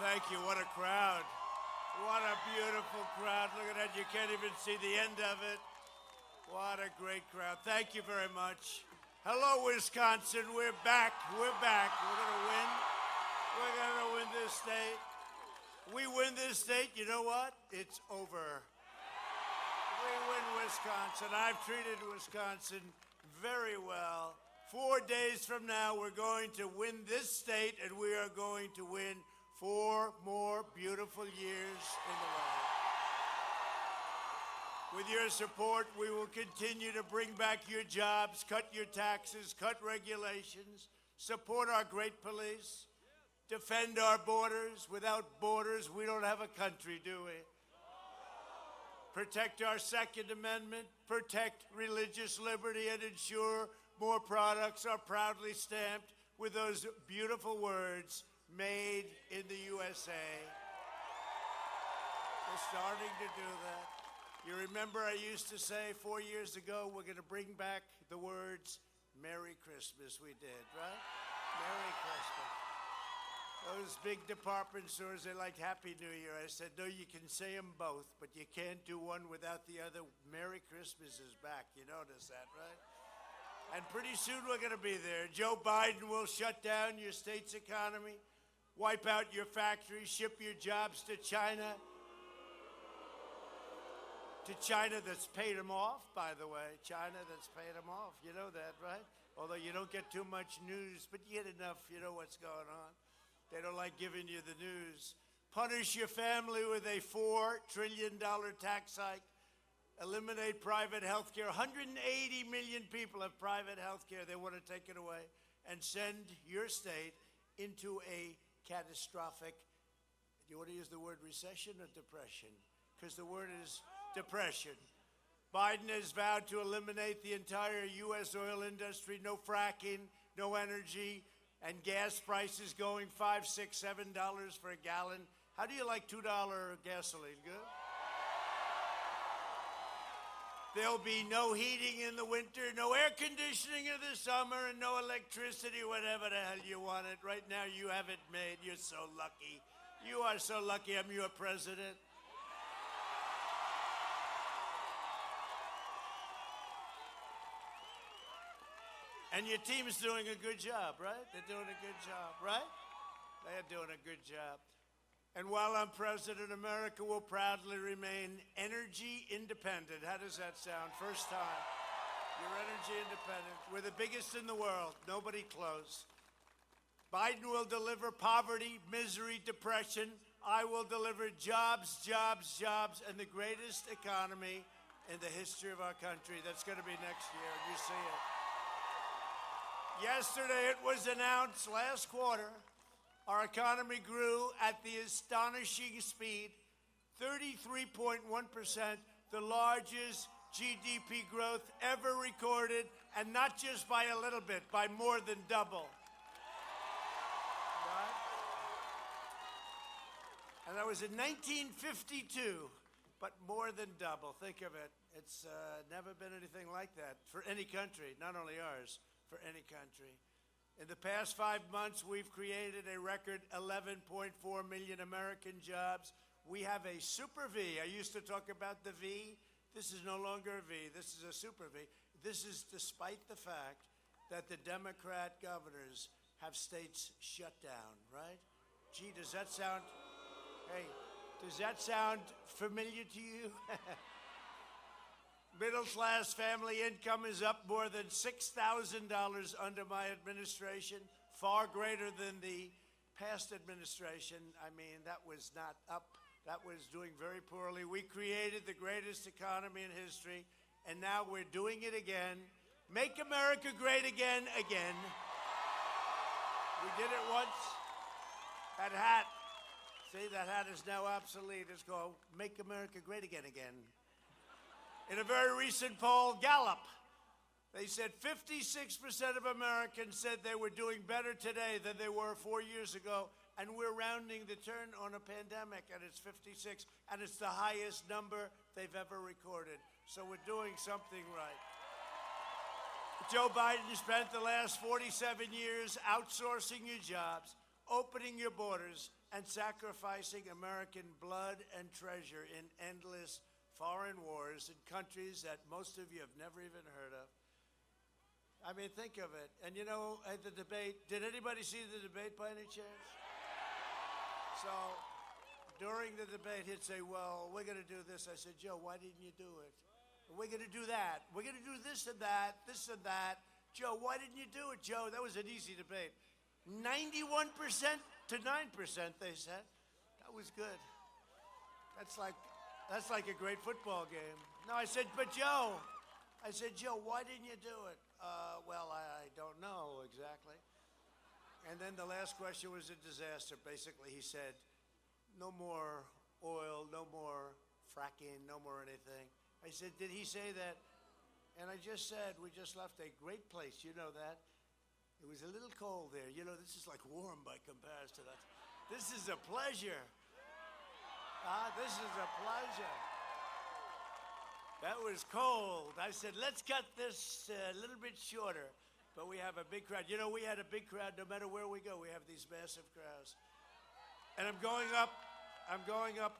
Thank you. What a crowd. What a beautiful crowd. Look at that. You can't even see the end of it. What a great crowd. Thank you very much. Hello, Wisconsin. We're back. We're back. We're going to win. We're going to win this state. We win this state, you know what? It's over. We win Wisconsin. I've treated Wisconsin very well. 4 days from now, we're going to win this state, and we are going to win 4 more beautiful years in the land. With your support, we will continue to bring back your jobs, cut your taxes, cut regulations, support our great police, defend our borders. Without borders, we don't have a country, do we? Protect our Second Amendment, protect religious liberty, and ensure more products are proudly stamped with those beautiful words, made in the USA. We're starting to do that. You remember I used to say 4 years ago, we're going to bring back the words, Merry Christmas. We did, right? Merry Christmas. Those big department stores, they like Happy New Year. I said, no, you can say them both, but you can't do one without the other. Merry Christmas is back. You notice that, right? And pretty soon we're going to be there. Joe Biden will shut down your state's economy, wipe out your factories, ship your jobs to China. To China that's paid them off, by the way. China that's paid them off. You know that, right? Although you don't get too much news, but you get enough, you know what's going on. They don't like giving you the news. Punish your family with a $4 trillion tax hike. Eliminate private health care. 180 million people have private health care. They want to take it away. And send your state into a catastrophic, do you want to use the word recession or depression? Because the word is depression. Biden has vowed to eliminate the entire U.S. oil industry. No fracking, no energy, and gas prices going $5, $6, $7 for a gallon. How do you like $2 gasoline? Good? There'll be no heating in the winter, no air conditioning in the summer, and no electricity, whatever the hell you want it. Right now, you have it made. You're so lucky. You are so lucky I'm your president. And your team's doing a good job, right? They're doing a good job, right? They're doing a good job. And while I'm president, America will proudly remain energy independent. How does that sound? First time. You're energy independent. We're the biggest in the world. Nobody close. Biden will deliver poverty, misery, depression. I will deliver jobs, jobs, jobs, and the greatest economy in the history of our country. That's going to be next year. You see it. Yesterday, it was announced last quarter, our economy grew at the astonishing speed, 33.1%, the largest GDP growth ever recorded, and not just by a little bit, by more than double. Right? And that was in 1952, but more than double. Think of it. It's never been anything like that for any country, not only ours. For any country. In the past 5 months, we've created a record 11.4 million American jobs. We have a super V. I used to talk about the V. This is no longer a V. This is a super V. This is despite the fact that the Democrat governors have states shut down, right? Gee, does that sound, hey, does that sound familiar to you? Middle-class family income is up more than $6,000 under my administration, far greater than the past administration. I mean, that was not up. That was doing very poorly. We created the greatest economy in history, and now we're doing it again. Make America great again, again. We did it once. That hat, see, that hat is now obsolete. It's called Make America Great Again, again. In a very recent poll, Gallup, they said 56% of Americans said they were doing better today than they were 4 years ago, and we're rounding the turn on a pandemic, and it's 56, and it's the highest number they've ever recorded. So we're doing something right. Joe Biden spent the last 47 years outsourcing your jobs, opening your borders, and sacrificing American blood and treasure in endless foreign wars in countries that most of you have never even heard of. I mean, think of it. And you know, at the debate, did anybody see the debate by any chance? So during the debate, he'd say, well, we're going to do this. I said, Joe, why didn't you do it? We're going to do that. We're going to do this and that, this and that. Joe, why didn't you do it? Joe, that was an easy debate. 91% to 9%, they said. That was good. That's like a great football game. No, I said, but Joe, why didn't you do it? Well, I don't know exactly. And then the last question was a disaster. Basically, he said, no more oil, no more fracking, no more anything. I said, did he say that? And I just said, we just left a great place. You know that? It was a little cold there. You know, this is like warm by comparison to that. This is a pleasure. This is a pleasure. That was cold. I said, let's cut this a little bit shorter. But we have a big crowd. You know, we had a big crowd no matter where we go. We have these massive crowds. And I'm going up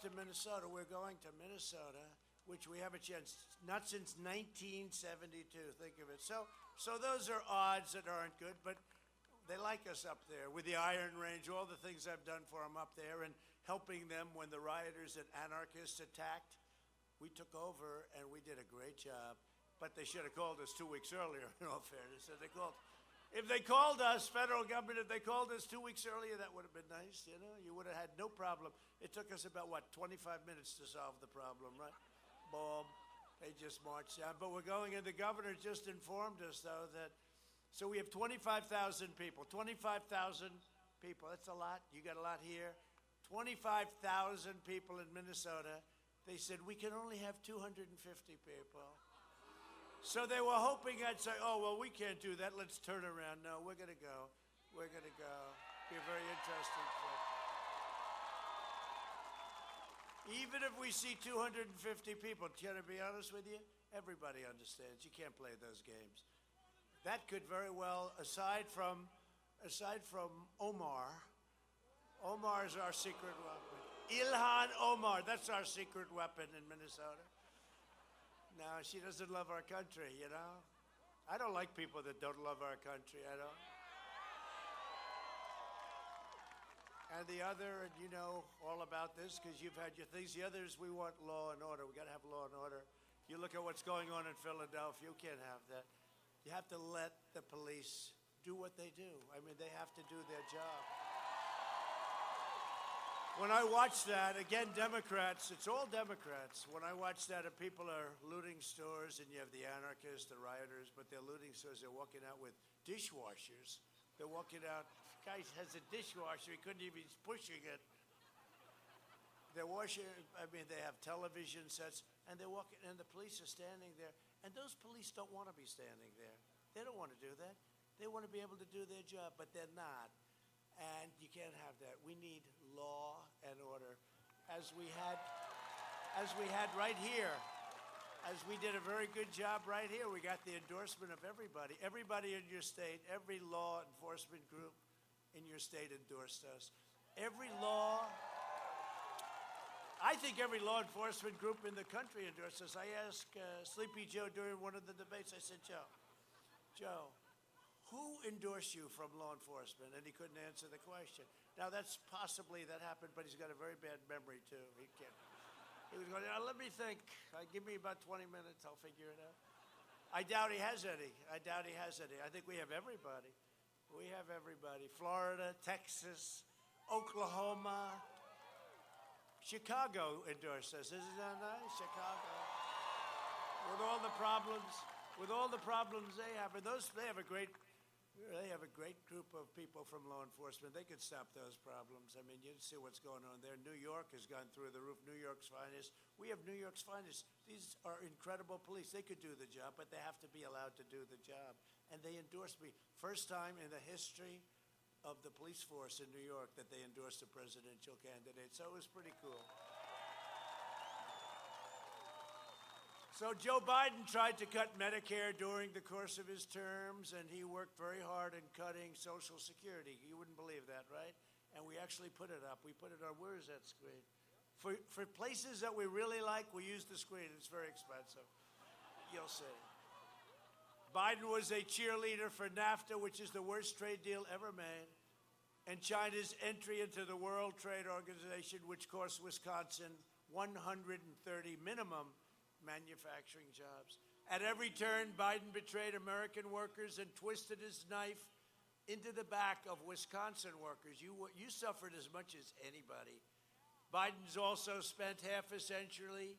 to Minnesota. We're going to Minnesota, which we have a chance, not since 1972, think of it. So those are odds that aren't good, but they like us up there with the Iron Range, all the things I've done for them up there, and helping them when the rioters and anarchists attacked. We took over, and we did a great job. But they should have called us 2 weeks earlier, in all fairness. So if they called us, federal government, if they called us 2 weeks earlier, that would have been nice, you know? You would have had no problem. It took us about, 25 minutes to solve the problem, right? Boom. They just marched down. But we're going, and the governor just informed us, though, that, so we have 25,000 people. 25,000 people, that's a lot. You got a lot here. 25,000 people in Minnesota. They said, we can only have 250 people. So they were hoping I'd say, oh, well, we can't do that. Let's turn around. No, we're going to go. We're going to go. Be a very interesting trip. Even if we see 250 people, can I be honest with you? Everybody understands. You can't play those games. That could very well, aside from Omar, Omar is our secret weapon. Ilhan Omar, that's our secret weapon in Minnesota. No, she doesn't love our country, you know? I don't like people that don't love our country, I don't. And the other, and you know all about this because you've had your things. The others, we want law and order. We got to have law and order. You look at what's going on in Philadelphia, you can't have that. You have to let the police do what they do. I mean, they have to do their job. When I watch that, again, Democrats, it's all Democrats. When I watch that and people are looting stores and you have the anarchists, the rioters, but they're looting stores, they're walking out with dishwashers. They're walking out, guy has a dishwasher, he couldn't even, he's pushing it. They're washing, I mean, they have television sets, and they're walking, and the police are standing there. And those police don't want to be standing there. They don't want to do that. They want to be able to do their job, but they're not. And you can't have that. We need law and order, as we had right here. As we did a very good job right here. We got the endorsement of everybody. Everybody in your state, every law enforcement group in your state endorsed us. Every law, I think every law enforcement group in the country endorsed us. I asked Sleepy Joe during one of the debates, I said, Joe, who endorsed you from law enforcement? And he couldn't answer the question. Now, that's possibly that happened, but he's got a very bad memory, too. He was going, let me think. Give me about 20 minutes. I'll figure it out. I doubt he has any. I think we have everybody. We have everybody. Florida, Texas, Oklahoma, Chicago endorsed us. Isn't that nice? Chicago. With all the problems they have. And they have a great group of people from law enforcement. They could stop those problems. I mean, you see what's going on there. New York has gone through the roof. New York's finest. We have New York's finest. These are incredible police. They could do the job, but they have to be allowed to do the job. And they endorsed me. First time in the history of the police force in New York that they endorsed a presidential candidate. So it was pretty cool. So Joe Biden tried to cut Medicare during the course of his terms, and he worked very hard in cutting Social Security. You wouldn't believe that, right? and we actually put it up. We put it on, where is that screen? For places that we really like, we use the screen. It's very expensive. You'll see. Biden was a cheerleader for NAFTA, which is the worst trade deal ever made, and China's entry into the World Trade Organization, which cost Wisconsin 130 minimum manufacturing jobs. At every turn, Biden betrayed American workers and twisted his knife into the back of Wisconsin workers. You suffered as much as anybody. Biden's also spent half a century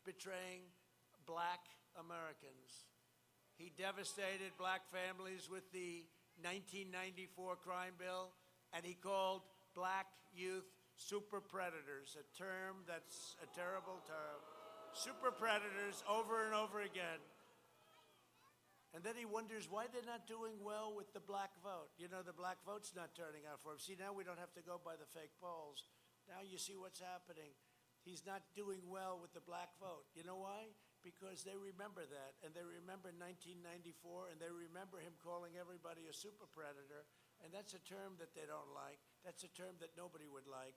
betraying black Americans. He devastated black families with the 1994 crime bill, and he called black youth super predators, a term that's a terrible term. Super predators over and over again. And then he wonders why they're not doing well with the black vote. You know, the black vote's not turning out for him. See, now we don't have to go by the fake polls. Now you see what's happening. He's not doing well with the black vote. You know why? Because they remember that, and they remember 1994, and they remember him calling everybody a super predator, and that's a term that they don't like. That's a term that nobody would like,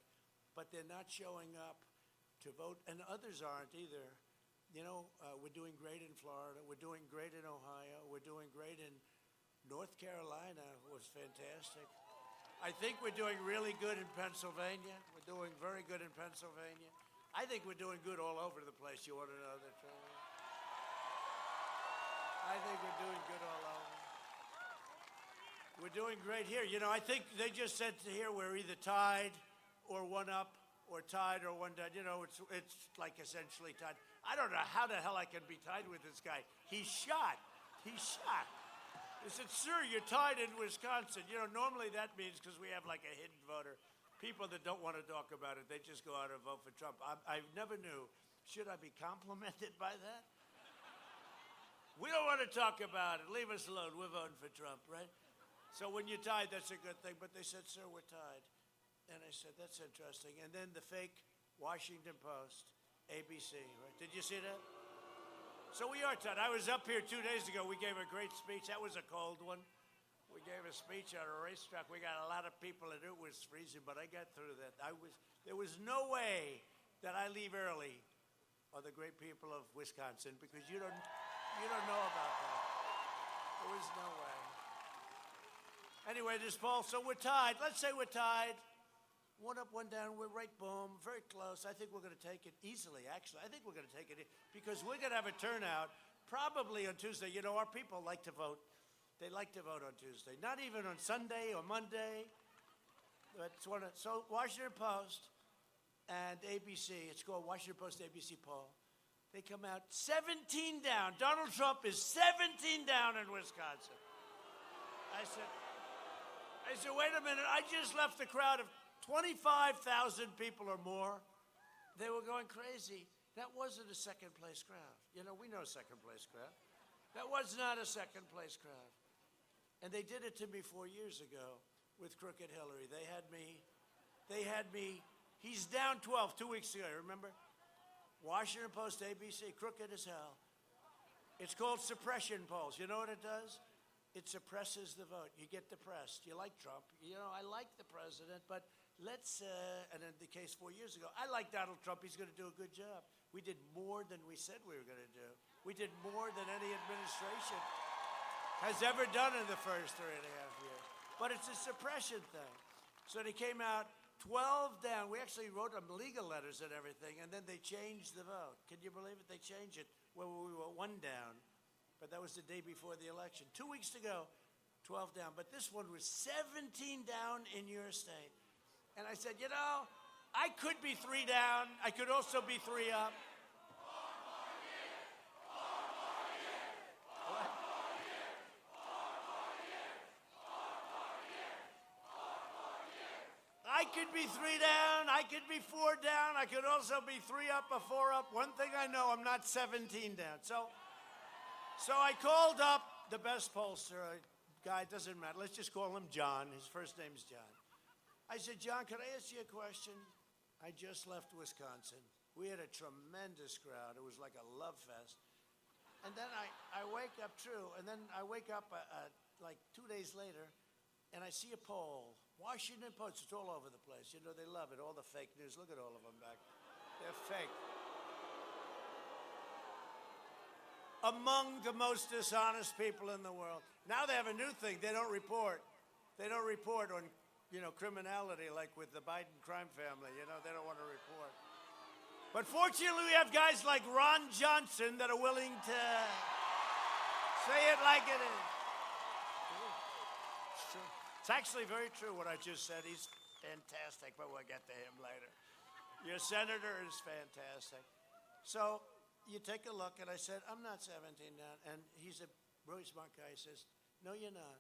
but they're not showing up to vote, and others aren't either. You know, we're doing great in Florida. We're doing great in Ohio. We're doing great in North Carolina. It was fantastic. I think we're doing really good in Pennsylvania. We're doing very good in Pennsylvania. I think we're doing good all over the place. You want to know that? I think we're doing good all over. We're doing great here. You know, I think they just said here we're either tied or one up, or tied or one down. You know, it's like essentially tied. I don't know how the hell I can be tied with this guy. He's shot. He's shot. They said, sir, you're tied in Wisconsin. You know, normally that means, because we have like a hidden voter, people that don't want to talk about it, they just go out and vote for Trump. I never knew. Should I be complimented by that? We don't want to talk about it. Leave us alone. We're voting for Trump, right? So when you're tied, that's a good thing. But they said, sir, we're tied. And I said, that's interesting. And then the fake Washington Post, ABC, right? Did you see that? So we are tied. I was up here 2 days ago. We gave a great speech. That was a cold one. We gave a speech at a racetrack. We got a lot of people, and it was freezing, but I got through that. There was no way that I leave early on the great people of Wisconsin, because you don't know about that. There was no way. Anyway, this poll, so we're tied. Let's say we're tied. One up, one down. We're right, boom, very close. I think we're going to take it easily, actually. I think we're going to take it because we're going to have a turnout probably on Tuesday. You know, our people like to vote. They like to vote on Tuesday. Not even on Sunday or Monday. But so Washington Post and ABC, it's called Washington Post ABC poll. They come out 17 down. Donald Trump is 17 down in Wisconsin. I said, wait a minute. I just left the crowd of 25,000 people or more. They were going crazy. That wasn't a second-place crowd. You know, we know a second-place crowd. That was not a second-place crowd. And they did it to me 4 years ago with Crooked Hillary. They had me, he's down 12 2 weeks ago, remember? Washington Post, ABC, crooked as hell. It's called suppression polls. You know what it does? It suppresses the vote. You get depressed. You like Trump. You know, I like the president, but let's, and in the case 4 years ago, I like Donald Trump. He's going to do a good job. We did more than we said we were going to do. We did more than any administration has ever done in the first 3.5 years. But it's a suppression thing. So they came out 12 down. We actually wrote them legal letters and everything, and then they changed the vote. Can you believe it? They changed it when we were 1 down. But that was the day before the election. 2 weeks to go, 12 down. But this one was 17 down in your state. And I said, you know, I could be 3 down. I could also be 3 up. I could be 3 down. I could be 4 down. I could also be 3 up or 4 up. One thing I know, I'm not 17 down. So I called up the best pollster, a guy, doesn't matter. Let's just call him John. His first name's John. I said, John, could I ask you a question? I just left Wisconsin. We had a tremendous crowd. It was like a love fest. And then I wake up, true, and then I wake up like 2 days later, and I see a poll, Washington Post, it's all over the place. You know, they love it, all the fake news. Look at all of them back. They're fake. Among the most dishonest people in the world. Now they have a new thing. They don't report. They don't report on, criminality like with the Biden crime family. They don't want to report. But fortunately, we have guys like Ron Johnson that are willing to say it like it is. It's true. It's actually very true what I just said. He's fantastic, but we'll get to him later. Your senator is fantastic. So you take a look, and I said, I'm not 17 down. And he's a really smart guy. He says, no, you're not.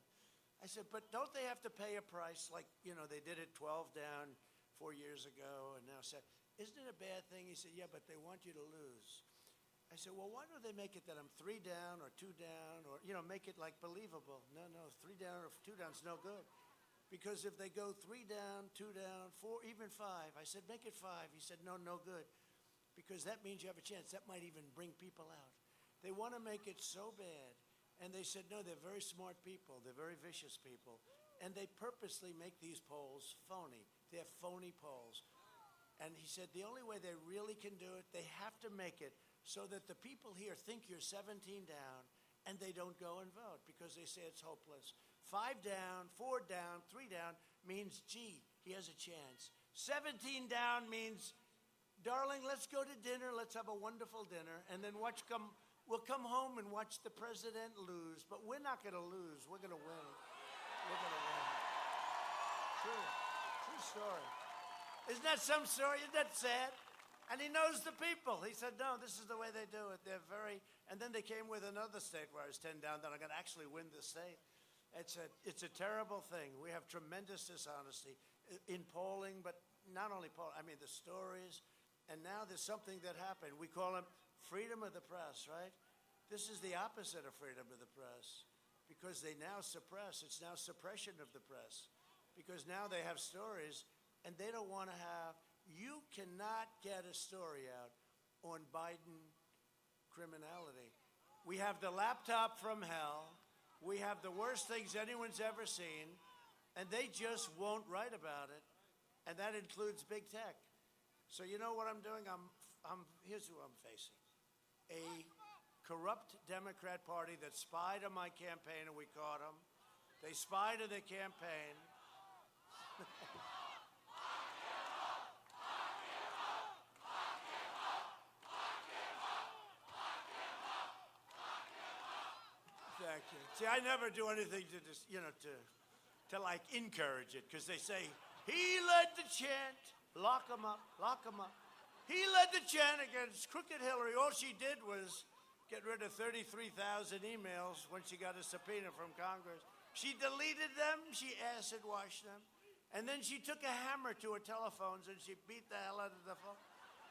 I said, but don't they have to pay a price? Like, they did it 12 down 4 years ago, and now 7. Isn't it a bad thing? He said, yeah, but they want you to lose. I said, well, why don't they make it that I'm 3 down or 2 down or, make it like believable? No, 3 down or 2 down is no good. Because if they go 3 down, 2 down, 4, even 5, I said, make it 5. He said, no good. Because that means you have a chance. That might even bring people out. They want to make it so bad. And they said, no, they're very smart people. They're very vicious people. And they purposely make these polls phony. They're phony polls. And he said the only way they really can do it, they have to make it so that the people here think you're 17 down and they don't go and vote because they say it's hopeless. 5 down, 4 down, 3 down means, gee, he has a chance. 17 down means, darling, let's go to dinner. Let's have a wonderful dinner. And then we'll come home and watch the president lose. But we're not going to lose. We're going to win. We're going to win. True story. Isn't that some story? Isn't that sad? And he knows the people. He said, no, this is the way they do it. They're very, and then they came with another state where I was 10 down, then I'm going to actually win the state. It's a terrible thing. We have tremendous dishonesty in polling, but not only polling, I mean the stories. And now there's something that happened. We call it freedom of the press, right? This is the opposite of freedom of the press because they now suppress. It's now suppression of the press because now they have stories. And they don't want to have, you cannot get a story out on Biden criminality. We have the laptop from hell. We have the worst things anyone's ever seen. And they just won't write about it. And that includes big tech. So you know what I'm doing? Here's who I'm facing. A corrupt Democrat Party that spied on my campaign and we caught them. They spied on the campaign. Thank you. See, I never do anything to just, to like encourage it because they say, he led the chant, lock him up, lock him up. He led the chant against crooked Hillary. All she did was get rid of 33,000 emails when she got a subpoena from Congress. She deleted them, she acid washed them, and then she took a hammer to her telephones and she beat the hell out of the phone.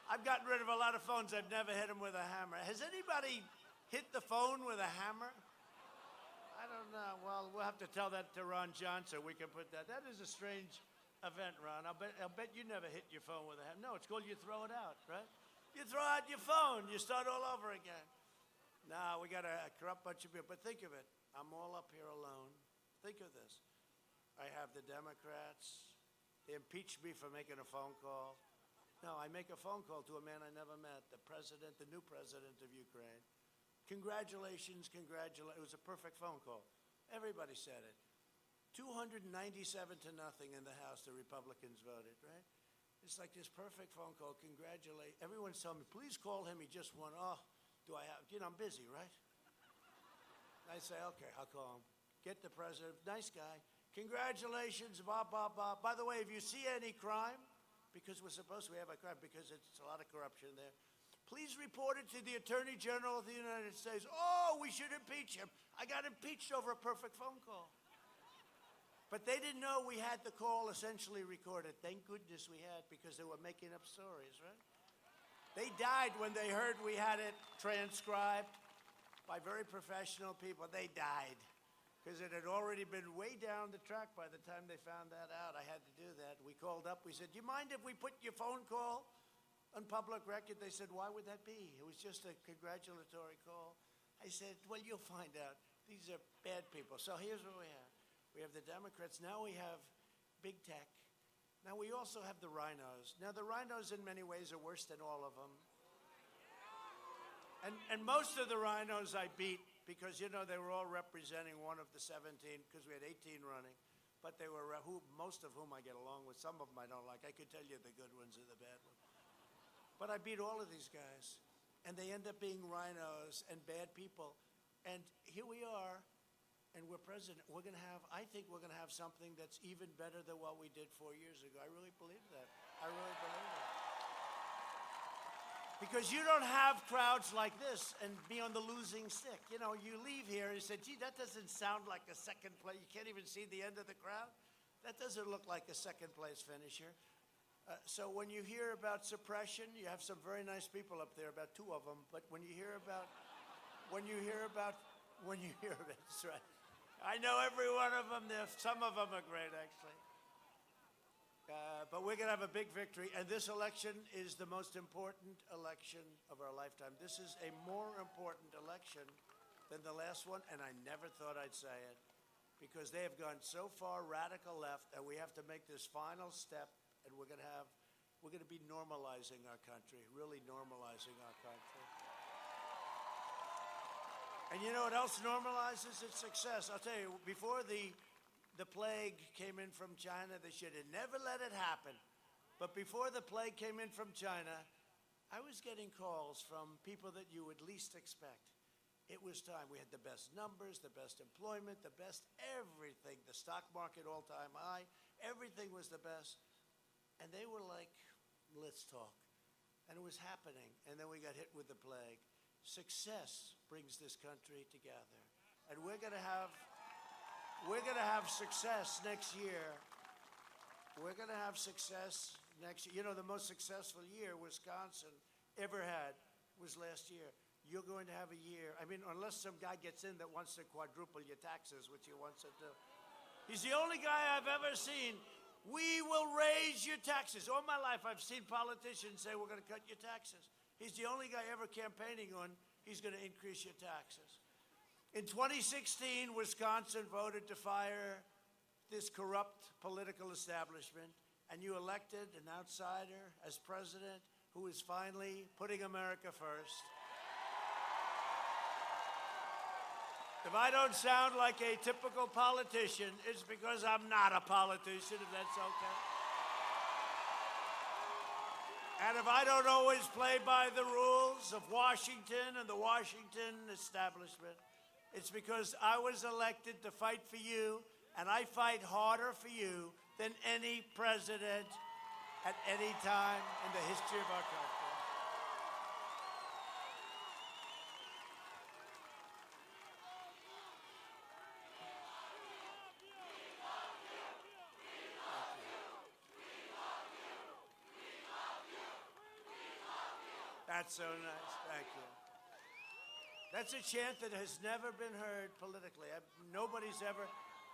I've gotten rid of a lot of phones. I've never hit them with a hammer. Has anybody hit the phone with a hammer? I don't know. Well, we'll have to tell that to Ron Johnson. We can put that. That is a strange event, Ron. I'll bet you never hit your phone with a hammer. No, it's called you throw it out, right? You throw out your phone. You start all over again. No, we got a corrupt bunch of people. But think of it. I'm all up here alone. Think of this. I have the Democrats. They impeached me for making a phone call. No, I make a phone call to a man I never met, the new president of Ukraine. Congratulations, it was a perfect phone call. Everybody said it. 297 to nothing in the House, the Republicans voted, right? It's like this perfect phone call, congratulate. Everyone's telling me, please call him, he just won. Oh, do I have, I'm busy, right? I say, okay, I'll call him. Get the president, nice guy. Congratulations, blah, blah, blah. By the way, if you see any crime, because we're supposed to have a crime, because it's a lot of corruption there, please report it to the Attorney General of the United States. Oh, we should impeach him. I got impeached over a perfect phone call. But they didn't know we had the call essentially recorded. Thank goodness we had, because they were making up stories, right? They died when they heard we had it transcribed by very professional people. They died because it had already been way down the track by the time they found that out. I had to do that. We called up. We said, do you mind if we put your phone call on public record? They said, why would that be? It was just a congratulatory call. I said, well, you'll find out. These are bad people. So here's what we have. We have the Democrats. Now we have big tech. Now we also have the rhinos. Now the rhinos in many ways are worse than all of them. And most of the rhinos I beat because, you know, they were all representing one of the 17 because we had 18 running. But they were, most of whom I get along with. Some of them I don't like. I could tell you the good ones or the bad ones. But I beat all of these guys. And they end up being rhinos and bad people. And here we are, and we're president. We're going to have, I think we're going to have something that's even better than what we did 4 years ago. I really believe that. I really believe that. Because you don't have crowds like this and be on the losing stick. You know, you leave here and you say, gee, that doesn't sound like a second place. You can't even see the end of the crowd. That doesn't look like a second place finisher. So when you hear about suppression, you have some very nice people up there, about 2 of them. But when you hear about, that's right. I know every one of them. Some of them are great, actually. But we're going to have a big victory, and this election is the most important election of our lifetime. This is a more important election than the last one, and I never thought I'd say it, because they have gone so far radical left, and we have to make this final step, and we're going to be normalizing our country, really normalizing our country. And you know what else normalizes? It's success. I'll tell you, before the plague came in from China, they should have never let it happen. But before the plague came in from China, I was getting calls from people that you would least expect. It was time. We had the best numbers, the best employment, the best everything. The stock market all-time high. Everything was the best. And they were like, let's talk. And it was happening. And then we got hit with the plague. Success brings this country together. And we're going to have success next year. We're going to have success next year. You know, the most successful year Wisconsin ever had was last year. You're going to have a year. I mean, unless some guy gets in that wants to quadruple your taxes, which he wants to do. He's the only guy I've ever seen. We will raise your taxes. All my life, I've seen politicians say, we're going to cut your taxes. He's the only guy ever campaigning on, he's going to increase your taxes. In 2016, Wisconsin voted to fire this corrupt political establishment, and you elected an outsider as president who is finally putting America first. If I don't sound like a typical politician, it's because I'm not a politician, if that's okay. And if I don't always play by the rules of Washington and the Washington establishment, it's because I was elected to fight for you, and I fight harder for you than any president at any time in the history of our country. That's so nice. Thank you. That's a chant that has never been heard politically. Nobody's ever,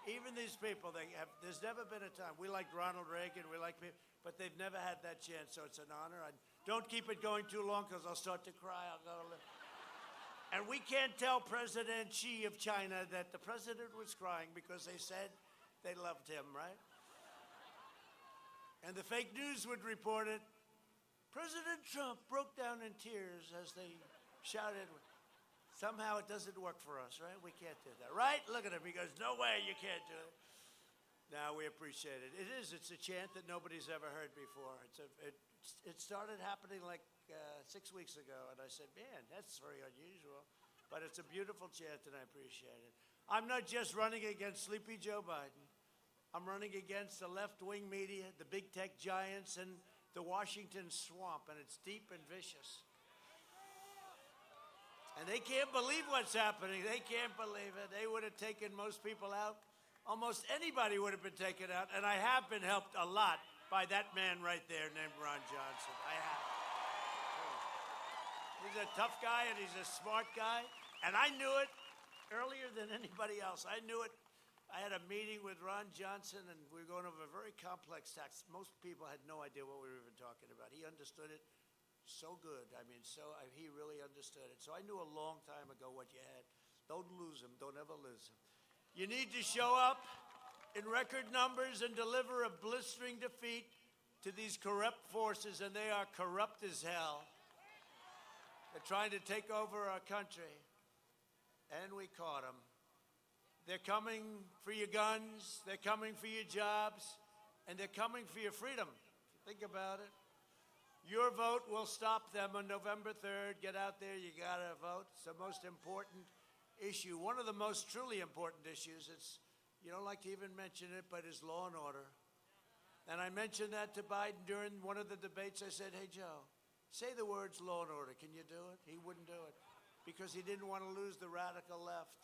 even these people, there's never been a time. We liked Ronald Reagan, we like people, but they've never had that chant, so it's an honor. Don't keep it going too long because I'll start to cry. And we can't tell President Xi of China that the president was crying because they said they loved him, right? And the fake news would report it. President Trump broke down in tears as they shouted. Somehow it doesn't work for us, right? We can't do that, right? Look at him. He goes, no way, you can't do it. No, we appreciate it. It is. It's a chant that nobody's ever heard before. It started happening like 6 weeks ago, and I said, man, that's very unusual. But it's a beautiful chant, and I appreciate it. I'm not just running against Sleepy Joe Biden. I'm running against the left-wing media, the big tech giants, and the Washington swamp, and it's deep and vicious. And they can't believe what's happening. They can't believe it. They would have taken most people out. Almost anybody would have been taken out. And I have been helped a lot by that man right there named Ron Johnson. I have. He's a tough guy, and he's a smart guy. And I knew it earlier than anybody else. I knew it. I had a meeting with Ron Johnson, and we were going over a very complex tax. Most people had no idea what we were even talking about. He understood it so good. I mean, he really understood it. So I knew a long time ago what you had. Don't lose him. Don't ever lose him. You need to show up. in record numbers and deliver a blistering defeat to these corrupt forces, and they are corrupt as hell. They're trying to take over our country, and we caught them. They're coming for your guns, they're coming for your jobs, and they're coming for your freedom. Think about it. Your vote will stop them on November 3rd. Get out there, you gotta vote. It's the most important issue, one of the most truly important issues. You don't like to even mention it, but it's law and order. And I mentioned that to Biden during one of the debates. I said, hey, Joe, say the words law and order. Can you do it? He wouldn't do it because he didn't want to lose the radical left.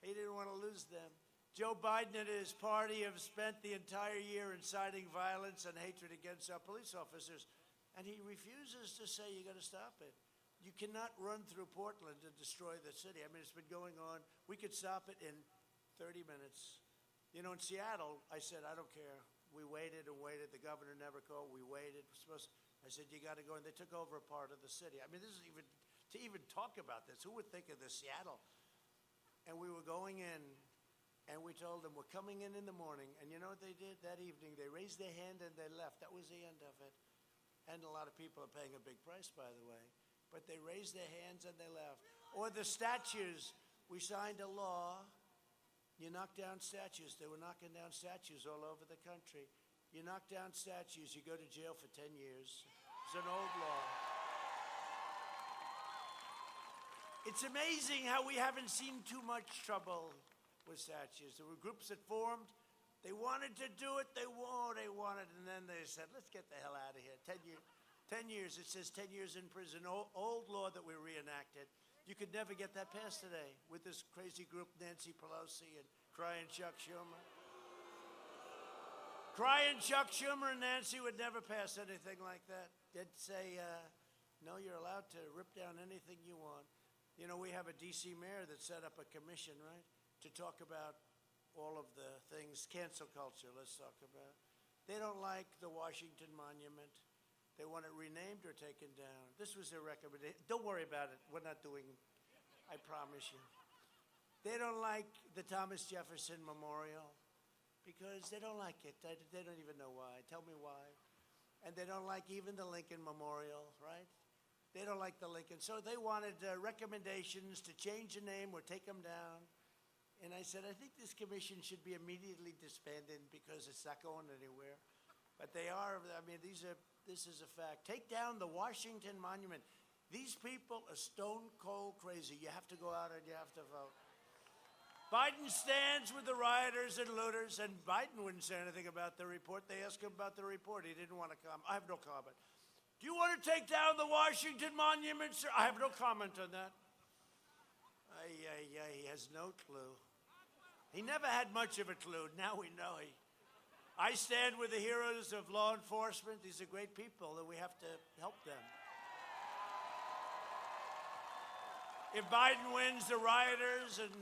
He didn't want to lose them. Joe Biden and his party have spent the entire year inciting violence and hatred against our police officers, and he refuses to say you got to stop it. You cannot run through Portland and destroy the city. I mean, it's been going on. We could stop it in 30 minutes. You know, in Seattle, I said, I don't care. We waited and waited. The governor never called. We waited. I said, you got to go. And they took over a part of the city. I mean, this is to even talk about this. Who would think of this, Seattle? And we were going in, and we told them, we're coming in the morning. And you know what they did that evening? They raised their hand and they left. That was the end of it. And a lot of people are paying a big price, by the way. But they raised their hands and they left. Or the statues. We signed a law. You knock down statues. They were knocking down statues all over the country. You knock down statues, you go to jail for 10 years. It's an old law. It's amazing how we haven't seen too much trouble with statues. There were groups that formed. They wanted to do it. They wanted, and then they said, let's get the hell out of here. 10 years. It says 10 years in prison. Old law that we reenacted. You could never get that passed today with this crazy group, Nancy Pelosi and crying Chuck Schumer. Crying Chuck Schumer and Nancy would never pass anything like that. They'd say, no, you're allowed to rip down anything you want. You know, we have a D.C. mayor that set up a commission, right, to talk about all of the things, cancel culture, let's talk about. They don't like the Washington Monument. They want it renamed or taken down. This was their recommendation. Don't worry about it. We're not doing it. I promise you. They don't like the Thomas Jefferson Memorial because they don't like it. They don't even know why. Tell me why. And they don't like even the Lincoln Memorial, right? They don't like the Lincoln. So they wanted recommendations to change the name or take them down. And I said, I think this commission should be immediately disbanded because it's not going anywhere. But they are. I mean, this is a fact. Take down the Washington Monument. These people are stone cold crazy. You have to go out and you have to vote. Biden stands with the rioters and looters, and Biden wouldn't say anything about the report. They asked him about the report. He didn't want to comment. I have no comment. Do you want to take down the Washington Monument, sir? I have no comment on that. He has no clue. He never had much of a clue. Now we know. I stand with the heroes of law enforcement. These are great people, and we have to help them. If Biden wins, the rioters and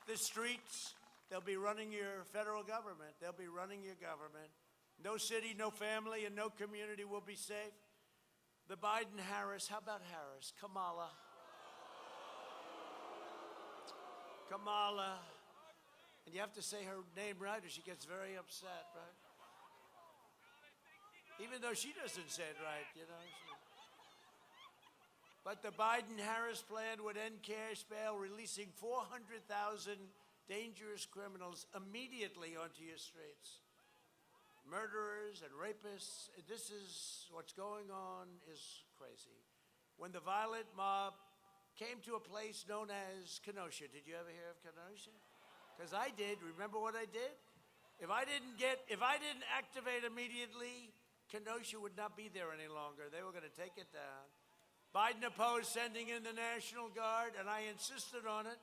the streets, they'll be running your federal government. They'll be running your government. No city, no family, and no community will be safe. The Biden-Harris, how about Harris? Kamala. Kamala. And you have to say her name right or she gets very upset, right? Even though she doesn't say it right, you know. But the Biden-Harris plan would end cash bail, releasing 400,000 dangerous criminals immediately onto your streets. Murderers and rapists, this is what's going on is crazy. When the violent mob came to a place known as Kenosha, did you ever hear of Kenosha? Because I did. Remember what I did? If I didn't activate immediately, Kenosha would not be there any longer. They were going to take it down. Biden opposed sending in the National Guard, and I insisted on it.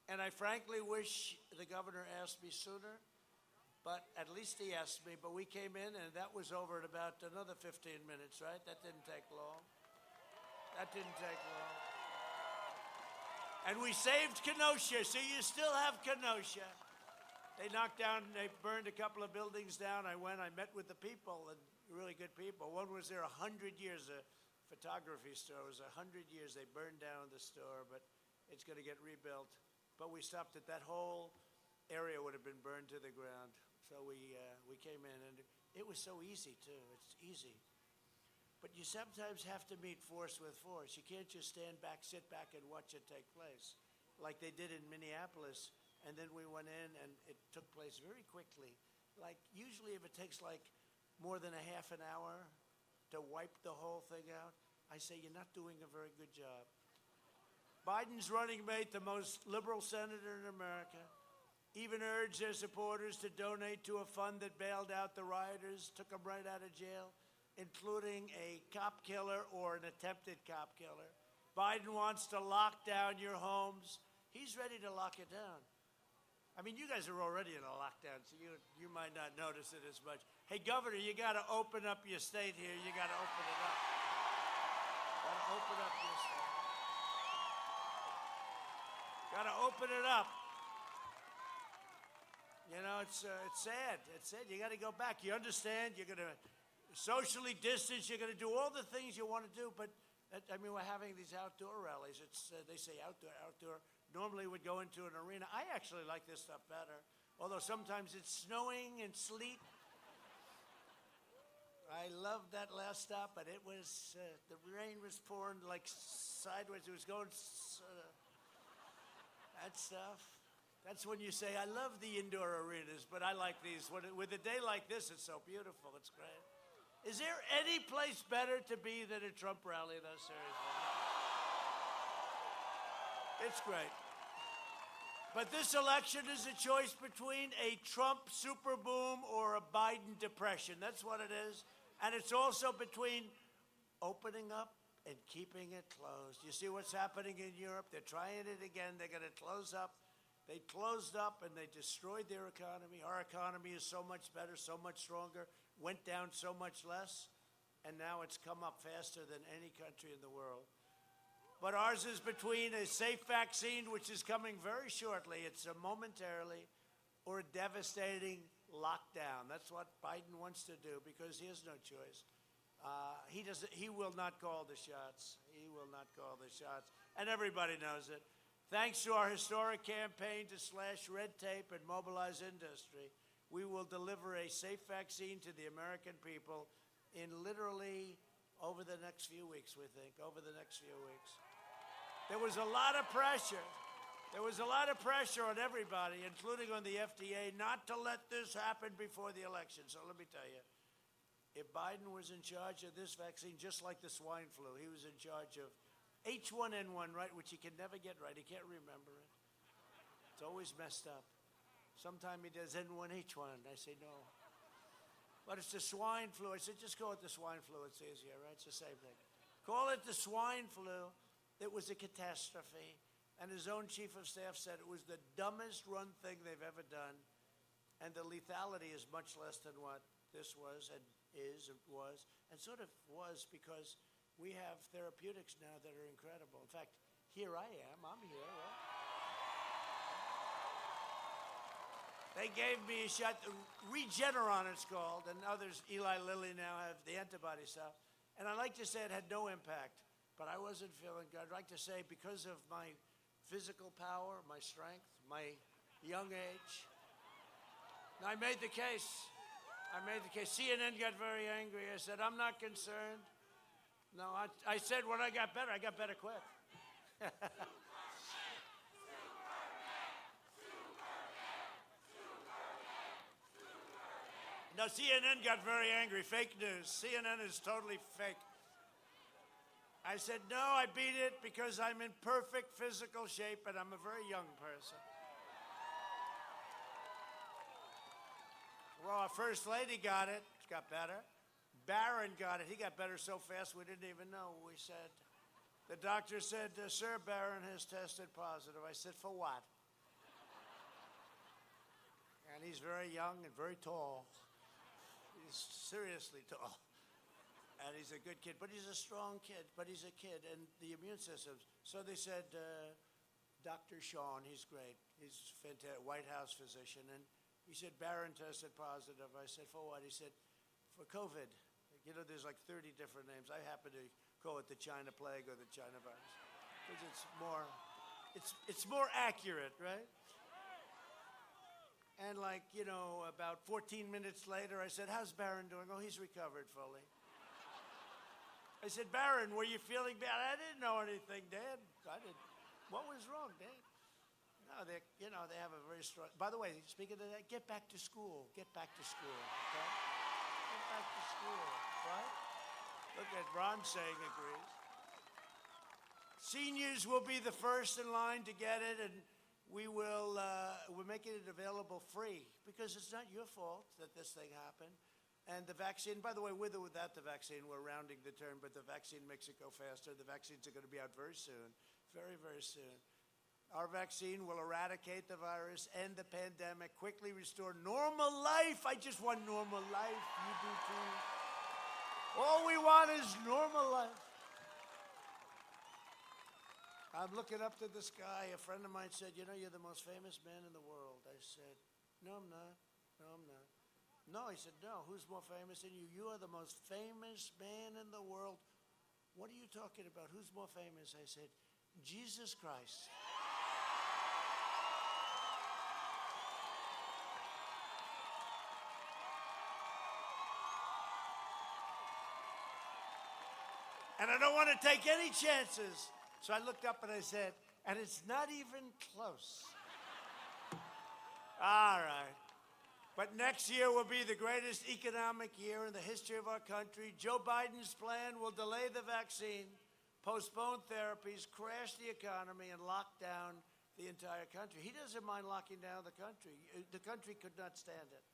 And I frankly wish the governor asked me sooner. But at least he asked me. But we came in, and that was over in about another 15 minutes, right? That didn't take long. That didn't take long. And we saved Kenosha, so you still have Kenosha. They knocked down, they burned a couple of buildings down. I met with the people, and really good people. One was there 100 years, a photography store. It was 100 years. They burned down the store, but it's going to get rebuilt. But we stopped it. That whole area would have been burned to the ground. So we came in, and it was so easy, too. It's easy. But you sometimes have to meet force with force. You can't just stand back, sit back, and watch it take place, like they did in Minneapolis. And then we went in, and it took place very quickly. Like, usually if it takes, like, more than a half an hour to wipe the whole thing out, I say you're not doing a very good job. Biden's running mate, the most liberal senator in America, even urged their supporters to donate to a fund that bailed out the rioters, took them right out of jail, including a cop killer or an attempted cop killer. Biden wants to lock down your homes. He's ready to lock it down. I mean, you guys are already in a lockdown, so you might not notice it as much. Hey, Governor, you got to open up your state here. You got to open it up. Got to open up your state. Got to open it up. You know, it's sad. It's sad. You got to go back. You understand? You're going to socially distance. You're going to do all the things you want to do. But, I mean, we're having these outdoor rallies. They say outdoor. Normally would go into an arena. I actually like this stuff better, although sometimes it's snowing and sleet. I loved that last stop, but it was, the rain was pouring like sideways. It was going, that stuff. That's when you say, I love the indoor arenas, but I like these. With a day like this, it's so beautiful. It's great. Is there any place better to be than a Trump rally, though, seriously? It's great. But this election is a choice between a Trump super boom or a Biden depression. That's what it is. And it's also between opening up and keeping it closed. You see what's happening in Europe? They're trying it again. They're going to close up. They closed up and they destroyed their economy. Our economy is so much better, so much stronger, went down so much less, and now it's come up faster than any country in the world. But ours is between a safe vaccine, which is coming very shortly, it's a momentarily, or a devastating lockdown. That's what Biden wants to do because he has no choice. He will not call the shots. He will not call the shots. And everybody knows it. Thanks to our historic campaign to slash red tape and mobilize industry, we will deliver a safe vaccine to the American people in literally over the next few weeks, we think, over the next few weeks. There was a lot of pressure. There was a lot of pressure on everybody, including on the FDA, not to let this happen before the election. So let me tell you, if Biden was in charge of this vaccine, just like the swine flu, he was in charge of H1N1, right, which he can never get right. He can't remember it. It's always messed up. Sometimes he does N1H1. I say no. But it's the swine flu. I said, just call it the swine flu. It's easier, right? It's the same thing. Call it the swine flu. It was a catastrophe. And his own chief of staff said it was the dumbest run thing they've ever done. And the lethality is much less than what this was and is and was. And sort of was because we have therapeutics now that are incredible. In fact, here I am. I'm here, right? They gave me a shot, Regeneron it's called, and others, Eli Lilly now have the antibody stuff. And I like to say it had no impact, but I wasn't feeling good. I'd like to say because of my physical power, my strength, my young age, I made the case. CNN got very angry. I said, I'm not concerned. No, I said when I got better quick. No, CNN got very angry. Fake news. CNN is totally fake. I said, no, I beat it because I'm in perfect physical shape and I'm a very young person. Well, our first lady got it. It got better. Barron got it. He got better so fast we didn't even know. We said, the doctor said, Sir, Barron has tested positive. I said, for what? And he's very young and very tall. He's seriously tall. And he's a good kid, but he's a strong kid, but he's a kid, and the immune system. So they said, Dr. Sean, he's great. He's a fantastic White House physician. And he said, Barron tested positive. I said, for what? He said, for COVID. You know, there's like 30 different names. I happen to call it the China plague or the China virus because it's more accurate, right? And like, about 14 minutes later, I said, how's Barron doing? Oh, he's recovered fully. I said, Barron, were you feeling bad? I didn't know anything, Dad. What was wrong, Dad? No, they have a very strong, by the way, speaking of that, get back to school. Get back to school, okay? Get back to school, right? Look at Ron saying agrees. Seniors will be the first in line to get it, and we're making it available free because it's not your fault that this thing happened. And the vaccine, by the way, with or without the vaccine, we're rounding the turn, but the vaccine makes it go faster. The vaccines are going to be out very soon, very, very soon. Our vaccine will eradicate the virus, end the pandemic, quickly restore normal life. I just want normal life. You do too. All we want is normal life. I'm looking up to the sky. A friend of mine said, you're the most famous man in the world. I said, no, I'm not. No, I'm not. No, he said, no, who's more famous than you? You are the most famous man in the world. What are you talking about? Who's more famous? I said, Jesus Christ. And I don't want to take any chances. So I looked up and I said, and it's not even close. All right. But next year will be the greatest economic year in the history of our country. Joe Biden's plan will delay the vaccine, postpone therapies, crash the economy, and lock down the entire country. He doesn't mind locking down the country. The country could not stand it.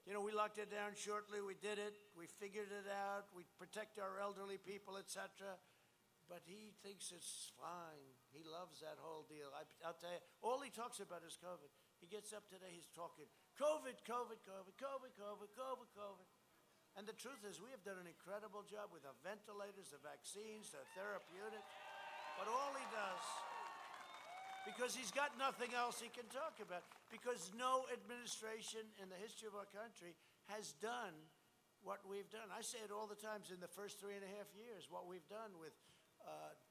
We locked it down shortly. We did it. We figured it out. We protect our elderly people, etc. But he thinks it's fine. He loves that whole deal. I'll tell you, all he talks about is COVID. He gets up today, he's talking COVID, COVID, COVID, COVID, COVID, COVID, COVID. And the truth is, we have done an incredible job with the ventilators, the vaccines, the therapeutics. But all he does, because he's got nothing else he can talk about, because no administration in the history of our country has done what we've done. I say it all the time in the first 3.5 years, what we've done with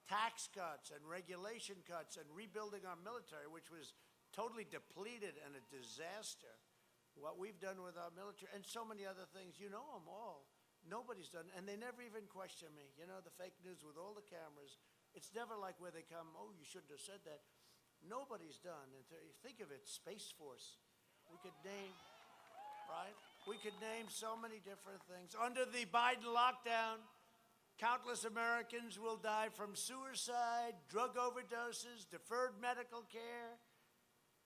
tax cuts and regulation cuts and rebuilding our military, which was totally depleted and a disaster. What we've done with our military and so many other things, you know them all. Nobody's done, and they never even question me. The fake news with all the cameras, it's never like where they come, oh, you shouldn't have said that. Nobody's done. And think of it, Space Force. We could name, right? We could name so many different things. Under the Biden lockdown, countless Americans will die from suicide, drug overdoses, deferred medical care,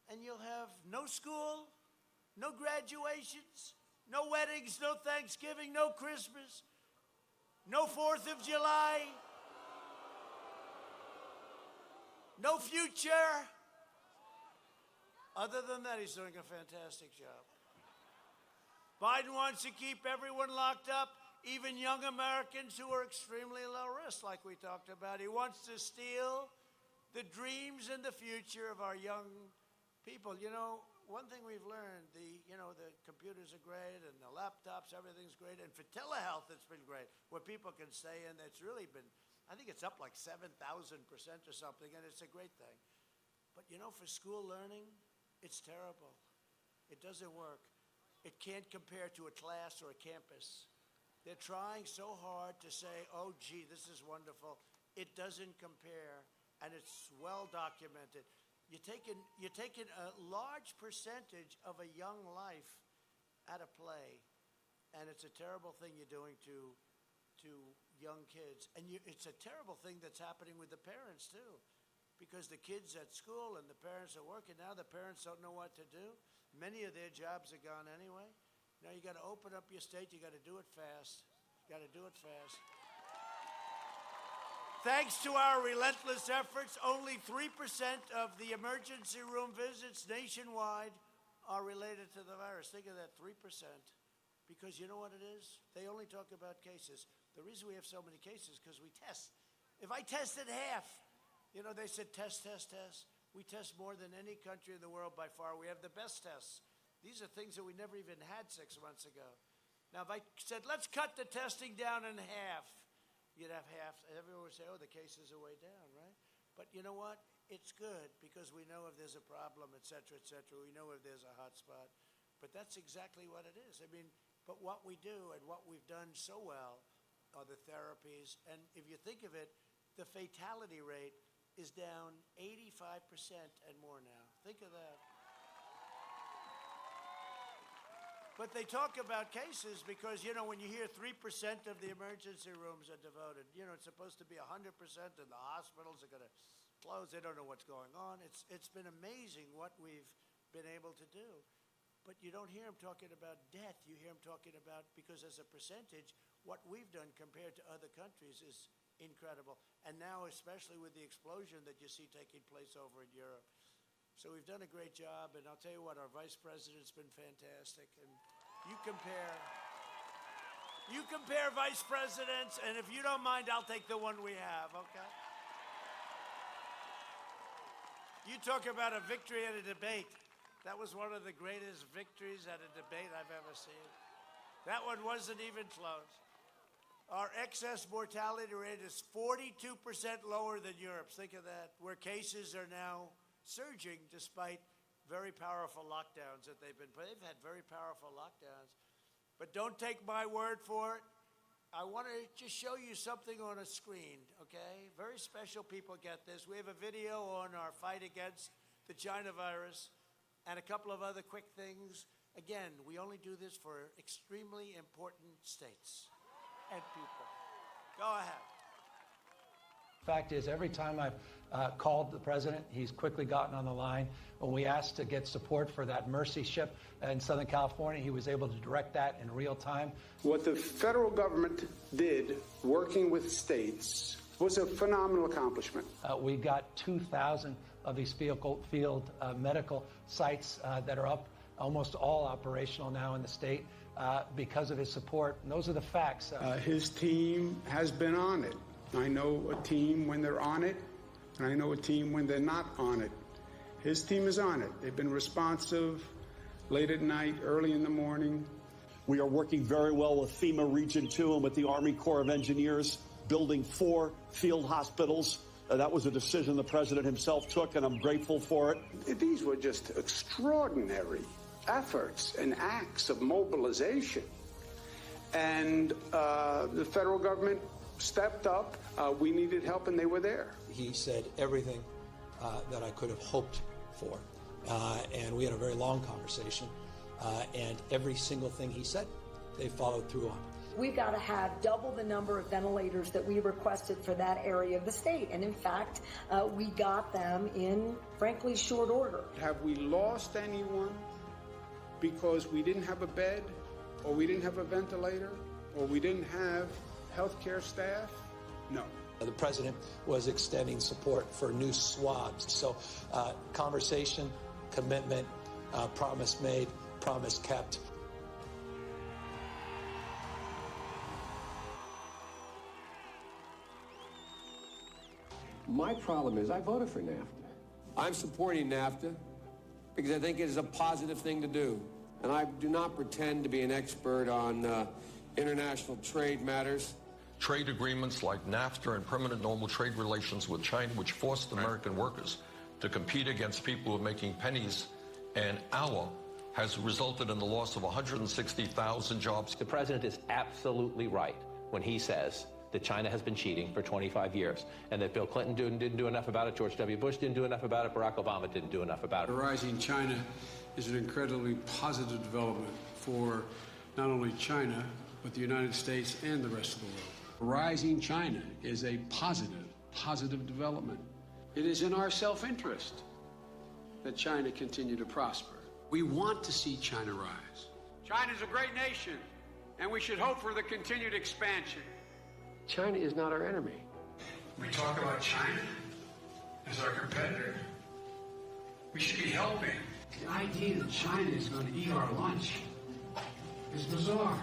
and you'll have no school, no graduations, no weddings, no Thanksgiving, no Christmas, no 4th of July, no future. Other than that, he's doing a fantastic job. Biden wants to keep everyone locked up, even young Americans who are extremely low risk, like we talked about. He wants to steal the dreams and the future of our young people. One thing we've learned, the computers are great and the laptops, everything's great. And for telehealth, it's been great, where people can stay in. It's really been, I think it's up like 7,000% or something, and it's a great thing. But for school learning, it's terrible. It doesn't work. It can't compare to a class or a campus. They're trying so hard to say, oh, gee, this is wonderful. It doesn't compare, and it's well documented. You're taking a large percentage of a young life at a play, and it's a terrible thing you're doing to young kids. And it's a terrible thing that's happening with the parents, too, because the kids at school and the parents are working. Now the parents don't know what to do. Many of their jobs are gone anyway. Now you got to open up your state. You got to do it fast. You got to do it fast. Thanks to our relentless efforts, only 3% of the emergency room visits nationwide are related to the virus. Think of that, 3%. Because you know what it is? They only talk about cases. The reason we have so many cases is because we test. If I tested half, they said test, test, test. We test more than any country in the world by far. We have the best tests. These are things that we never even had 6 months ago. Now, if I said, let's cut the testing down in half, you'd have half. Everyone would say, oh, the cases are way down, right? But you know what? It's good because we know if there's a problem, et cetera, et cetera. We know if there's a hot spot. But that's exactly what it is. I mean, but what we do and what we've done so well are the therapies. And if you think of it, the fatality rate is down 85% and more now. Think of that. But they talk about cases because, you know, when you hear 3% of the emergency rooms are devoted, you know, it's supposed to be 100% and the hospitals are going to close. They don't know what's going on. It's been amazing what we've been able to do. But you don't hear them talking about death. You hear them talking about, because as a percentage, what we've done compared to other countries is incredible. And now, especially with the explosion that you see taking place over in Europe. So we've done a great job, and I'll tell you what, our vice president's been fantastic. And you compare vice presidents, and if you don't mind, I'll take the one we have, okay? You talk about a victory at a debate. That was one of the greatest victories at a debate I've ever seen. That one wasn't even close. Our excess mortality rate is 42% lower than Europe's. Think of that, where cases are now surging despite very powerful lockdowns that they've had very powerful lockdowns. But don't take my word for it. I want to just show you something on a screen, okay? Very special people get this. We have a video on our fight against the China virus and a couple of other quick things. Again, we only do this for extremely important states and people. Go ahead. Fact is, every time I've called the president, he's quickly gotten on the line. When we asked to get support for that Mercy ship in Southern California, he was able to direct that in real time. What the federal government did, working with states, was a phenomenal accomplishment. We got 2,000 of these field medical sites that are up, almost all operational now in the state because of his support. And those are the facts. His team has been on it. I know a team when they're on it, and I know a team when they're not on it. His team is on it. They've been responsive late at night, early in the morning. We are working very well with FEMA Region 2 and with the Army Corps of Engineers, building 4 field hospitals. That was a decision the president himself took, and I'm grateful for it. These were just extraordinary efforts and acts of mobilization. And the federal government stepped up. We needed help, and they were there. He said everything that I could have hoped for. And we had a very long conversation. And every single thing he said, they followed through on. We've got to have double the number of ventilators that we requested for that area of the state. And in fact, we got them in, frankly, short order. Have we lost anyone because we didn't have a bed, or we didn't have a ventilator, or we didn't have healthcare staff? No. The president was extending support for new swabs. So conversation, commitment, promise made, promise kept. My problem is I voted for NAFTA. I'm supporting NAFTA because I think it is a positive thing to do. And I do not pretend to be an expert on international trade matters. Trade agreements like NAFTA and permanent normal trade relations with China, which forced American workers to compete against people who are making pennies an hour, has resulted in the loss of 160,000 jobs. The president is absolutely right when he says that China has been cheating for 25 years and that Bill Clinton didn't do enough about it, George W. Bush didn't do enough about it, Barack Obama didn't do enough about it. The rising China is an incredibly positive development for not only China, but the United States and the rest of the world. Rising China is a positive development. It is in our self-interest that China continue to prosper. We want to see China rise. China is a great nation, and we should hope for the continued expansion. China is not our enemy. We talk about China as our competitor. We should be helping. The idea that China is going to eat our lunch is bizarre.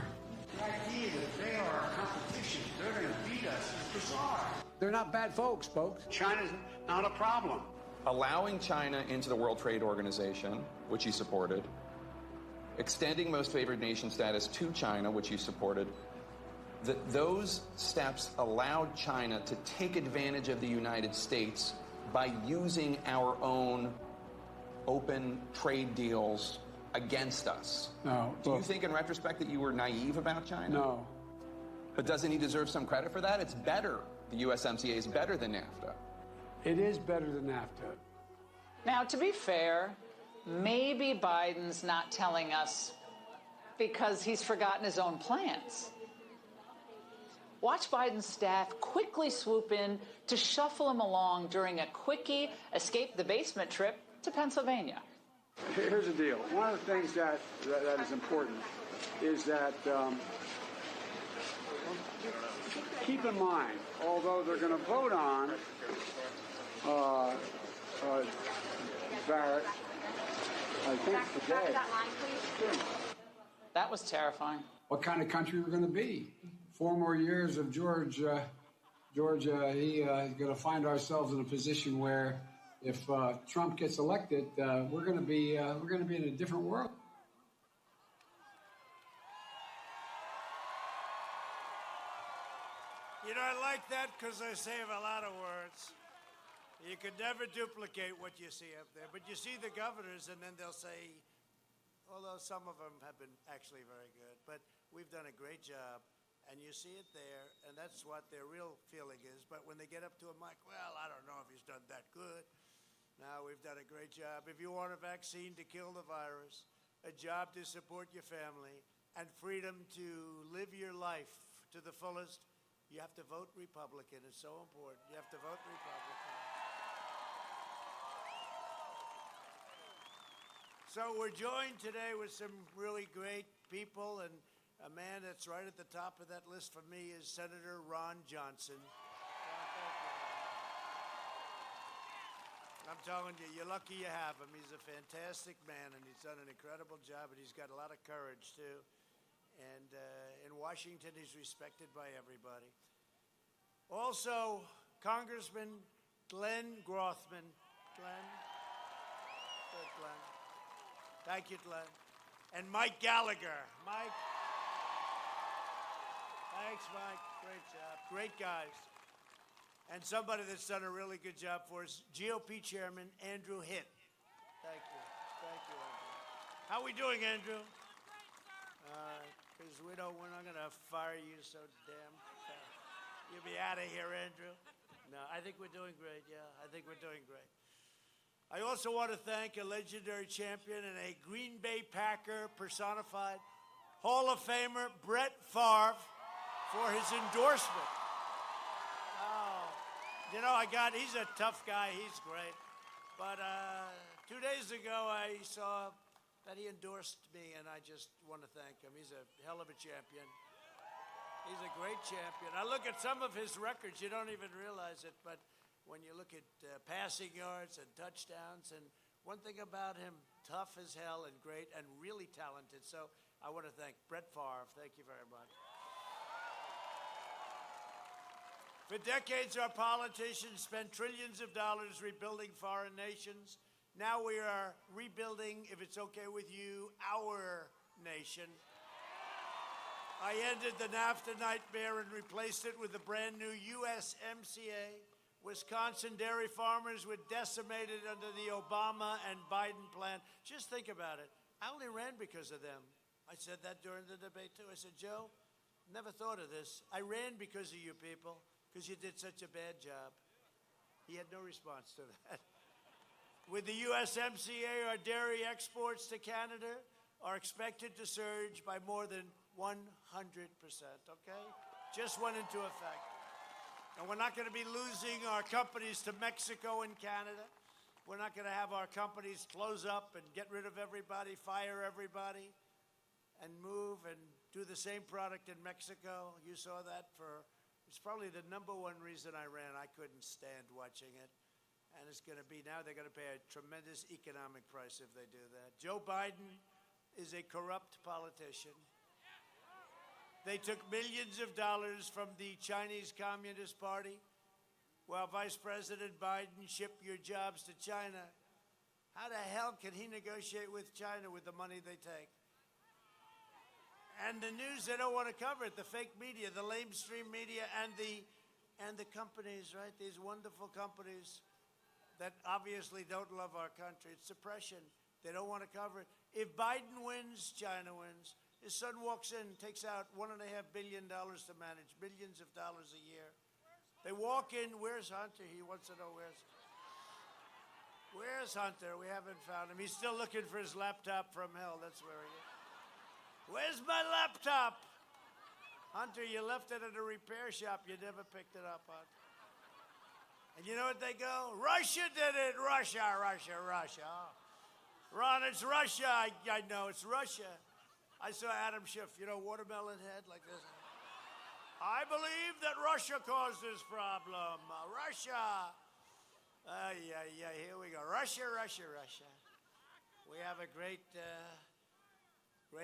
The idea that they are our competition, they're going to beat us, is bizarre. They're not bad folks, folks. China's not a problem. Allowing China into the World Trade Organization, which he supported, extending most favored nation status to China, which he supported, those steps allowed China to take advantage of the United States by using our own open trade deals against us. No. Do you think in retrospect that you were naive about China? No. But doesn't he deserve some credit for that? It's better. The USMCA is better than NAFTA. It is better than NAFTA. Now, to be fair, maybe Biden's not telling us because he's forgotten his own plans. Watch Biden's staff quickly swoop in to shuffle him along during a quickie escape the basement trip to Pennsylvania. Here's the deal. One of the things that is important is that keep in mind, although they're going to vote on Barrett, I think today. That was terrifying. What kind of country we're going to be? 4 more years of Georgia, he's going to find ourselves in a position where, if Trump gets elected, we're going to be in a different world. You know, I like that because I save a lot of words. You could never duplicate what you see up there, but you see the governors, and then they'll say, although some of them have been actually very good, but we've done a great job. And you see it there, and that's what their real feeling is. But when they get up to a mic, well, I don't know if he's done that good. Now, we've done a great job. If you want a vaccine to kill the virus, a job to support your family, and freedom to live your life to the fullest, you have to vote Republican. It's so important. You have to vote Republican. So we're joined today with some really great people, and a man that's right at the top of that list for me is Senator Ron Johnson. I'm telling you, you're lucky you have him. He's a fantastic man, and he's done an incredible job, and he's got a lot of courage, too. And in Washington, he's respected by everybody. Also, Congressman Glenn Grothman. Glenn? Good, Glenn. Thank you, Glenn. And Mike Gallagher. Mike? Thanks, Mike. Great job. Great guys. And somebody that's done a really good job for us, GOP Chairman Andrew Hitt. Thank you. Thank you, Andrew. How we doing, Andrew? Because we're not going to fire you so damn fast. You'll be out of here, Andrew. No, I think we're doing great, yeah. I think we're doing great. I also want to thank a legendary champion and a Green Bay Packer personified, Hall of Famer Brett Favre, for his endorsement. Oh, you know, he's a tough guy. He's great. But 2 days ago, I saw that he endorsed me, and I just want to thank him. He's a hell of a champion. He's a great champion. I look at some of his records. You don't even realize it, but when you look at passing yards and touchdowns, and one thing about him, tough as hell and great and really talented. So I want to thank Brett Favre. Thank you very much. For decades, our politicians spent trillions of dollars rebuilding foreign nations. Now we are rebuilding, if it's okay with you, our nation. I ended the NAFTA nightmare and replaced it with a brand new USMCA. Wisconsin dairy farmers were decimated under the Obama and Biden plan. Just think about it. I only ran because of them. I said that during the debate, too. I said, Joe, never thought of this. I ran because of you people, because you did such a bad job. He had no response to that. With the USMCA, our dairy exports to Canada are expected to surge by more than 100%, okay? Just went into effect. And we're not going to be losing our companies to Mexico and Canada. We're not going to have our companies close up and get rid of everybody, fire everybody, and move and do the same product in Mexico. You saw that it's probably the #1 reason I ran. I couldn't stand watching it. And it's going to be, now they're going to pay a tremendous economic price if they do that. Joe Biden is a corrupt politician. They took millions of dollars from the Chinese Communist Party while Vice President Biden shipped your jobs to China. How the hell can he negotiate with China with the money they take? And the news, they don't want to cover it. The fake media, the lamestream media, and the companies, right? These wonderful companies that obviously don't love our country. It's suppression. They don't want to cover it. If Biden wins, China wins. His son walks in, takes out $1.5 billion to manage, billions of dollars a year. They walk in, where's Hunter? He wants to know where's Hunter? We haven't found him. He's still looking for his laptop from hell. That's where he is. Where's my laptop? Hunter, you left it at a repair shop. You never picked it up, Hunter. And you know what they go? Russia did it. Russia, Russia, Russia. Ron, it's Russia. I know, it's Russia. I saw Adam Schiff, you know, watermelon head like this. I believe that Russia caused this problem. Russia. Yeah, here we go. Russia, Russia, Russia. We have a great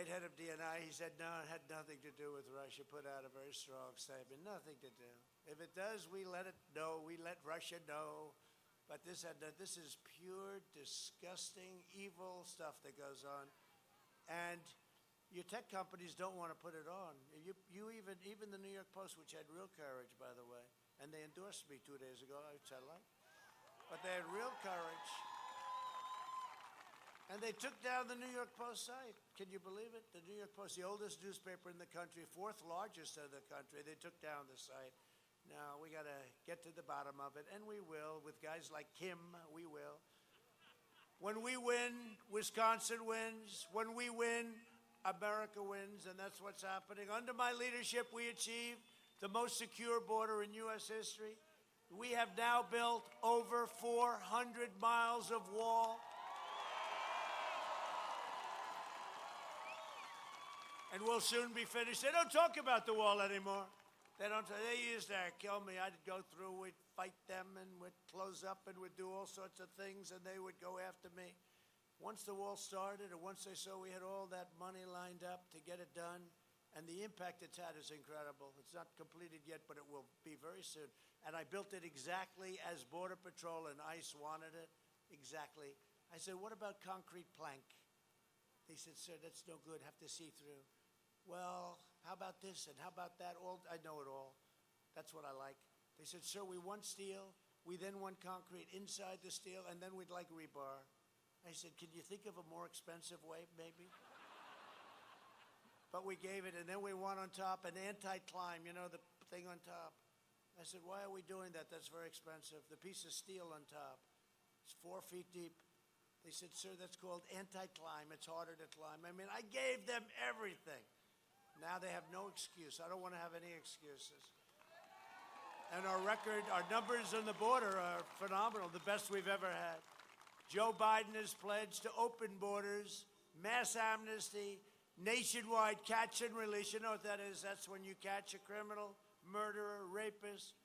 head of DNI. He said, no, it had nothing to do with Russia. Put out a very strong statement. Nothing to do. If it does, we let it know. We let Russia know. But this is pure, disgusting, evil stuff that goes on. And your tech companies don't want to put it on. Even the New York Post, which had real courage, by the way, and they endorsed me 2 days ago, which I like. But they had real courage. And they took down the New York Post site. Can you believe it? The New York Post, the oldest newspaper in the country, fourth largest in the country, they took down the site. Now, we got to get to the bottom of it, and we will. With guys like Kim, we will. When we win, Wisconsin wins. When we win, America wins, and that's what's happening. Under my leadership, we achieved the most secure border in U.S. history. We have now built over 400 miles of wall. And we'll soon be finished. They don't talk about the wall anymore. They used to kill me. I'd go through, we'd fight them, and we'd close up, and we'd do all sorts of things, and they would go after me. Once the wall started, or once they saw we had all that money lined up to get it done, and the impact it's had is incredible. It's not completed yet, but it will be very soon. And I built it exactly as Border Patrol and ICE wanted it, exactly. I said, what about concrete plank? They said, sir, that's no good, have to see through. Well, how about this and how about that? I know it all. That's what I like. They said, sir, we want steel. We then want concrete inside the steel, and then we'd like rebar. I said, can you think of a more expensive way, maybe? But we gave it, and then we want on top an anti-climb, you know, the thing on top. I said, why are we doing that? That's very expensive. The piece of steel on top, it's 4 feet deep. They said, sir, that's called anti-climb. It's harder to climb. I mean, I gave them everything. Now they have no excuse. I don't want to have any excuses. And our record, our numbers on the border are phenomenal, the best we've ever had. Joe Biden has pledged to open borders, mass amnesty, nationwide catch and release. You know what that is? That's when you catch a criminal, murderer, rapist,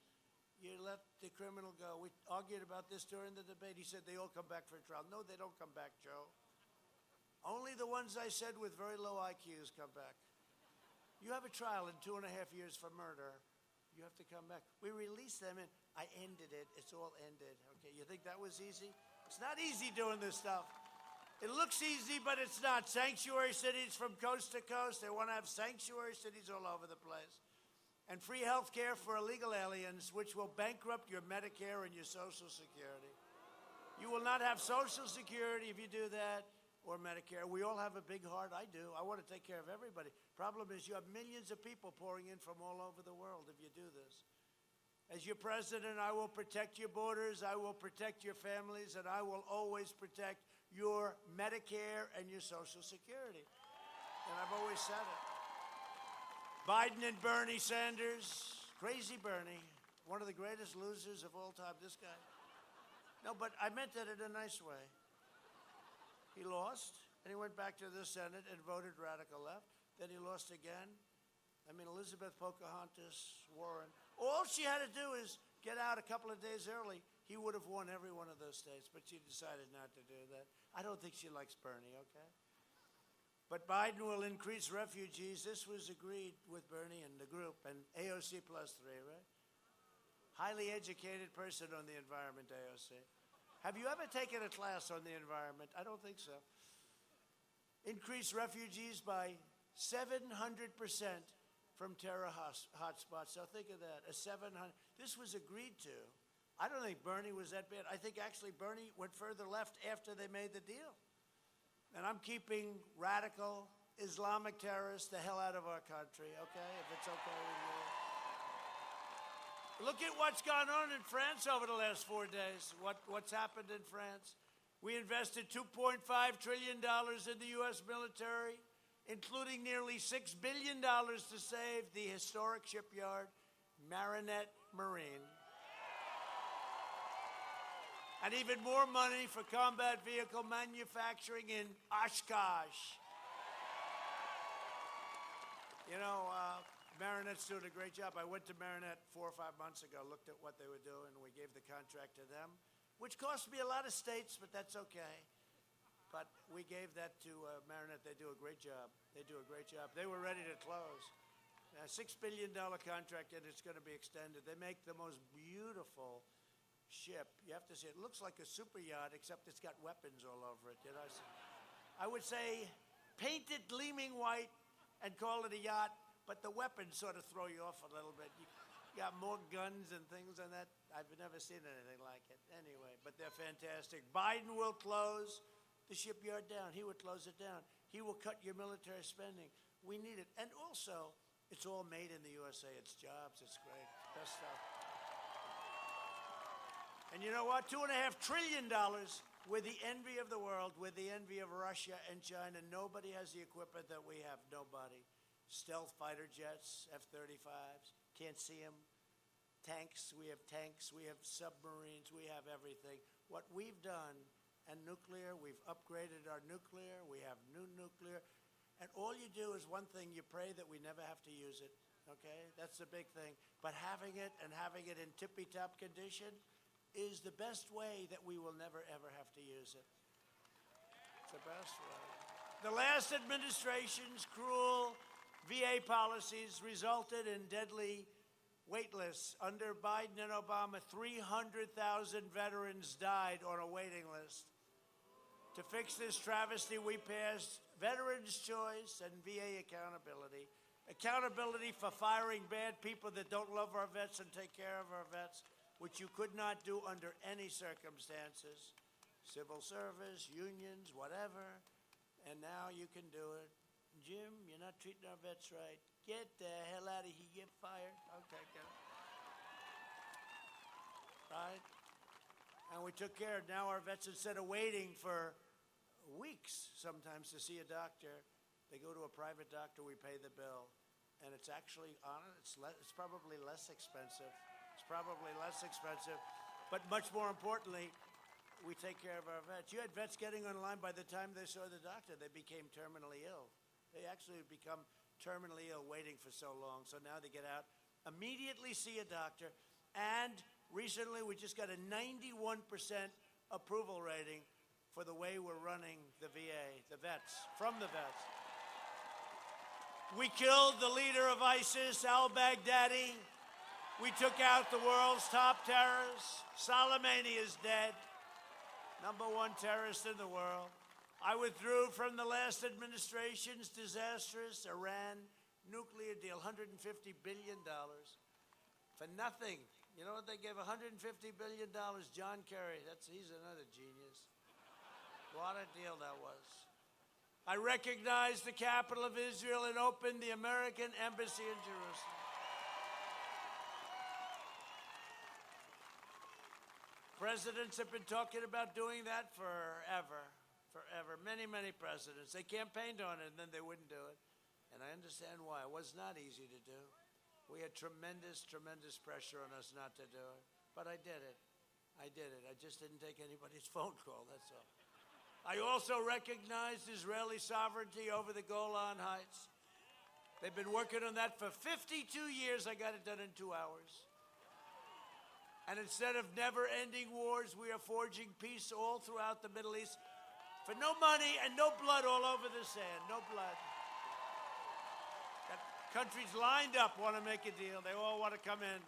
you let the criminal go. We argued about this during the debate. He said they all come back for a trial. No, they don't come back, Joe. Only the ones I said with very low IQs come back. You have a trial in 2.5 years for murder. You have to come back. We released them, and I ended it. It's all ended. Okay, you think that was easy? It's not easy doing this stuff. It looks easy, but it's not. Sanctuary cities from coast to coast. They want to have sanctuary cities all over the place. And free health care for illegal aliens, which will bankrupt your Medicare and your Social Security. You will not have Social Security if you do that, or Medicare. We all have a big heart. I do. I want to take care of everybody. Problem is you have millions of people pouring in from all over the world if you do this. As your president, I will protect your borders, I will protect your families, and I will always protect your Medicare and your Social Security. And I've always said it. Biden and Bernie Sanders, crazy Bernie, one of the greatest losers of all time, this guy. No, but I meant that in a nice way. He lost, and he went back to the Senate and voted radical left. Then he lost again. I mean, Elizabeth, Pocahontas, Warren. All she had to do is get out a couple of days early. He would have won every one of those states, but she decided not to do that. I don't think she likes Bernie, okay? But Biden will increase refugees. This was agreed with Bernie and the group, and AOC +3, right? Highly educated person on the environment, AOC. Have you ever taken a class on the environment? I don't think so. Increase refugees by 700% from terror hotspots. So think of that, a 700. This was agreed to. I don't think Bernie was that bad. I think actually Bernie went further left after they made the deal. And I'm keeping radical Islamic terrorists the hell out of our country, okay? If it's okay with you. Look at what's gone on in France over the last 4 days. What's happened in France? We invested $2.5 trillion in the U.S. military, including nearly $6 billion to save the historic shipyard, Marinette Marine. And even more money for combat vehicle manufacturing in Oshkosh. You know, Marinette's doing a great job. I went to Marinette 4 or 5 months ago, looked at what they were doing, and we gave the contract to them, which cost me a lot of states, but that's okay. But we gave that to Marinette. They do a great job. They do a great job. They were ready to close. A $6 billion contract, and it's going to be extended. They make the most beautiful ship. You have to see it. It looks like a super yacht, except it's got weapons all over it. You know, I would say paint it gleaming white and call it a yacht, but the weapons sort of throw you off a little bit. You got more guns and things on that. I've never seen anything like it. Anyway, but they're fantastic. Biden will close the shipyard down. He will close it down. He will cut your military spending. We need it. And also, it's all made in the USA. It's jobs. It's great. Best stuff. And you know what? $2.5 trillion. We're the envy of the world. We're the envy of Russia and China. Nobody has the equipment that we have. Nobody. Stealth fighter jets, F-35s. Can't see them. Tanks. We have tanks. We have submarines. We have everything. What we've done, and nuclear, we've upgraded our nuclear. We have new nuclear. And all you do is one thing. You pray that we never have to use it. Okay? That's the big thing. But having it and having it in tippy-top condition is the best way that we will never, ever have to use it. It's the best way. The last administration's cruel VA policies resulted in deadly wait lists. Under Biden and Obama, 300,000 veterans died on a waiting list. To fix this travesty, we passed Veterans' Choice and VA accountability. Accountability for firing bad people that don't love our vets and take care of our vets, which you could not do under any circumstances. Civil service, unions, whatever. And now you can do it. Jim, you're not treating our vets right. Get the hell out of here. Get fired. Okay, get it. Right? And we took care of now our vets, instead of waiting for weeks sometimes to see a doctor, they go to a private doctor, we pay the bill. And it's actually, it's probably less expensive. It's probably less expensive, but much more importantly, we take care of our vets. You had vets getting online by the time they saw the doctor. They became terminally ill. They actually become terminally ill waiting for so long. So now they get out, immediately see a doctor, and recently we just got a 91% approval rating for the way we're running the VA, the vets, from the vets. We killed the leader of ISIS, al-Baghdadi. We took out the world's top terrorist. Soleimani is dead. #1 terrorist in the world. I withdrew from the last administration's disastrous Iran nuclear deal, $150 billion. For nothing. You know what they gave $150 billion? John Kerry. He's another genius. What a deal that was. I recognized the capital of Israel and opened the American embassy in Jerusalem. Presidents have been talking about doing that forever. Many, many presidents. They campaigned on it, and then they wouldn't do it. And I understand why. It was not easy to do. We had tremendous, tremendous pressure on us not to do it. But I did it. I just didn't take anybody's phone call, that's all. I also recognized Israeli sovereignty over the Golan Heights. They've been working on that for 52 years. I got it done in 2 hours. And instead of never-ending wars, we are forging peace all throughout the Middle East for no money and no blood all over the sand. No blood. Got countries lined up want to make a deal. They all want to come in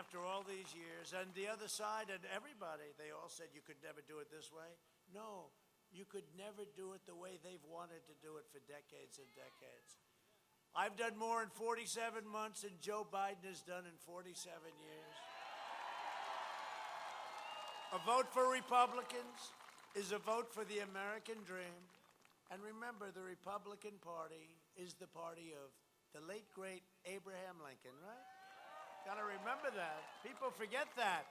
after all these years. And the other side and everybody, they all said you could never do it this way. No, you could never do it the way they've wanted to do it for decades and decades. I've done more in 47 months than Joe Biden has done in 47 years. A vote for Republicans is a vote for the American dream. And remember, the Republican Party is the party of the late, great Abraham Lincoln, right? Got to remember that. People forget that.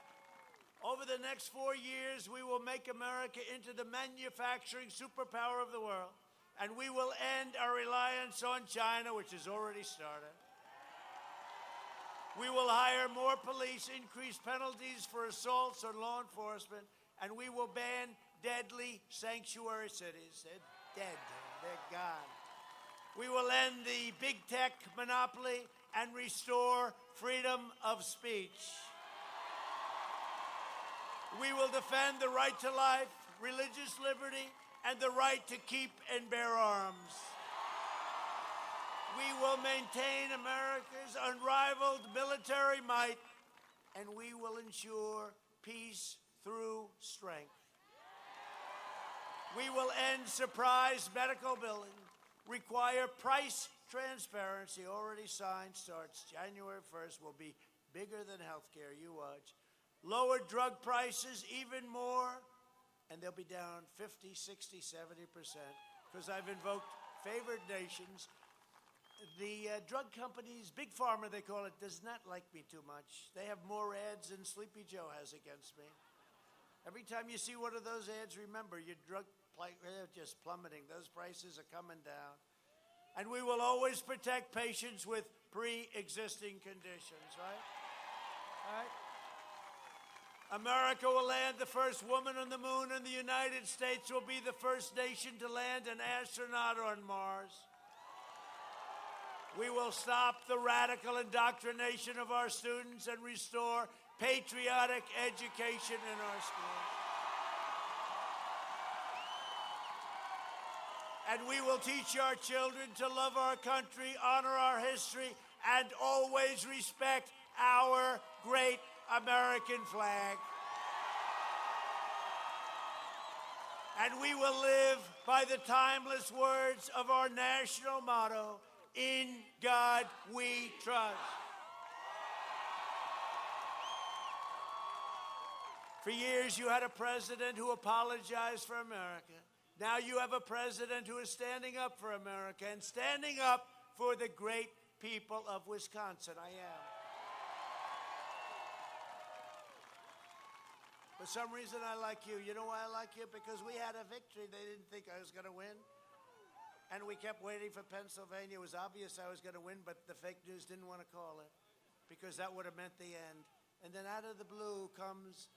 Over the next 4 years, we will make America into the manufacturing superpower of the world, and we will end our reliance on China, which has already started. We will hire more police, increase penalties for assaults on law enforcement, and we will ban deadly sanctuary cities. They're dead. They're gone. We will end the big tech monopoly and restore freedom of speech. We will defend the right to life, religious liberty, and the right to keep and bear arms. We will maintain America's unrivaled military might, and we will ensure peace through strength. We will end surprise medical billing, require price transparency, already signed, starts January 1st, will be bigger than healthcare, you watch. Lower drug prices even more, and they'll be down 50, 60, 70%, because I've invoked favored nations. The drug companies, Big Pharma they call it, does not like me too much. They have more ads than Sleepy Joe has against me. Every time you see one of those ads, remember your drug they're just plummeting. Those prices are coming down. And we will always protect patients with pre-existing conditions, right? Right? America will land the first woman on the moon, and the United States will be the first nation to land an astronaut on Mars. We will stop the radical indoctrination of our students and restore patriotic education in our schools. And we will teach our children to love our country, honor our history, and always respect our great American flag. And we will live by the timeless words of our national motto, "In God we trust." For years, you had a president who apologized for America. Now you have a president who is standing up for America and standing up for the great people of Wisconsin. I am. For some reason, I like you. You know why I like you? Because we had a victory. They didn't think I was going to win. And we kept waiting for Pennsylvania. It was obvious I was going to win, but the fake news didn't want to call it because that would have meant the end. And then out of the blue comes,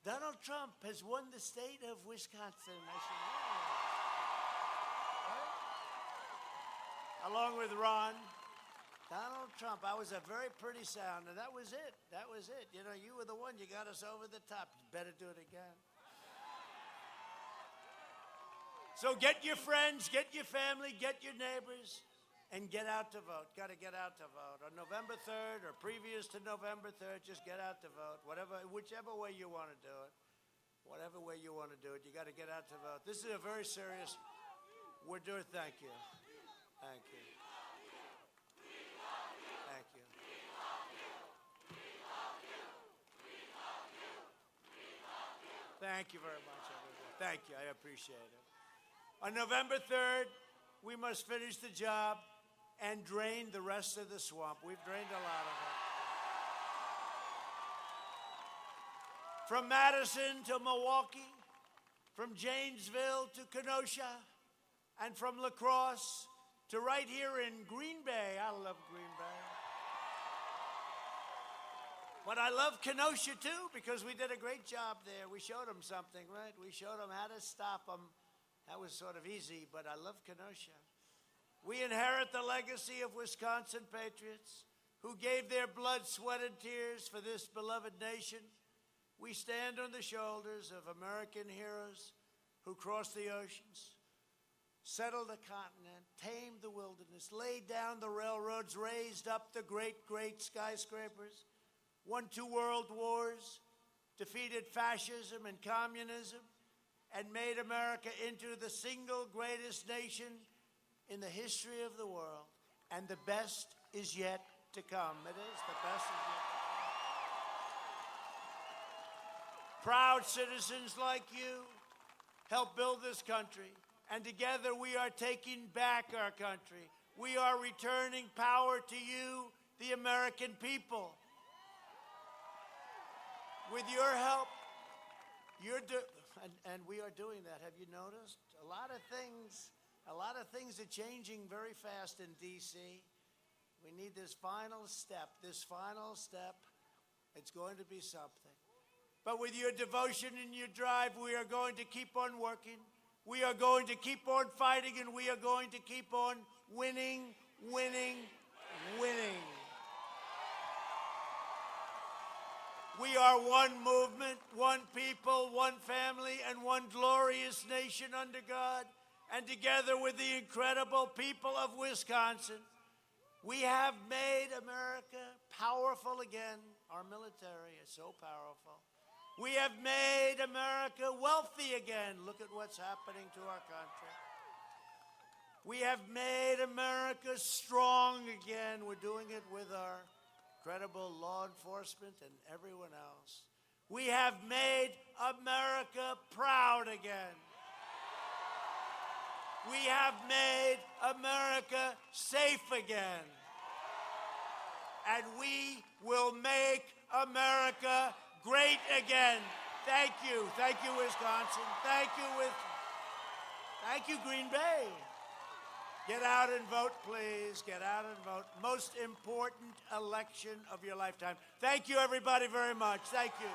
Donald Trump has won the state of Wisconsin. I said, yeah. Right? Along with Ron, Donald Trump. I was a very pretty sound, and that was it. That was it. You know, you were the one. You got us over the top. You better do it again. So get your friends, get your family, get your neighbors, and get out to vote. Got to get out to vote. On November 3rd or previous to November 3rd, just get out to vote. Whichever way you want to do it. Whatever way you want to do it, you got to get out to vote. This is a very serious, we're doing, thank you. Thank you. Thank you. Thank you very much, everyone. Thank you, I appreciate it. On November 3rd, we must finish the job and drain the rest of the swamp. We've drained a lot of it. From Madison to Milwaukee, from Janesville to Kenosha, and from La Crosse to right here in Green Bay. I love Green Bay. But I love Kenosha, too, because we did a great job there. We showed them something, right? We showed them how to stop them. That was sort of easy, but I love Kenosha. We inherit the legacy of Wisconsin patriots who gave their blood, sweat, and tears for this beloved nation. We stand on the shoulders of American heroes who crossed the oceans, settled the continent, tamed the wilderness, laid down the railroads, raised up the great, great skyscrapers, won 2 world wars, defeated fascism and communism, and made America into the single greatest nation in the history of the world. And the best is yet to come. It is. The best is yet to come. Proud citizens like you help build this country, And together we are taking back our country. We are returning power to you, the American people. With your help, and we are doing that. Have you noticed? A lot of things are changing very fast in D.C. We need this final step. It's going to be something. But with your devotion and your drive, we are going to keep on working. We are going to keep on fighting, and we are going to keep on winning, winning, winning. We are one movement, one people, one family, and one glorious nation under God. And together with the incredible people of Wisconsin, we have made America powerful again. Our military is so powerful. We have made America wealthy again. Look at what's happening to our country. We have made America strong again. We're doing it with our incredible law enforcement and everyone else. We have made America proud again. We have made America safe again. And we will make America great again. Thank you. Thank you, Wisconsin. Thank you, Green Bay. Get out and vote, please. Get out and vote. Most important election of your lifetime. Thank you, everybody, very much. Thank you.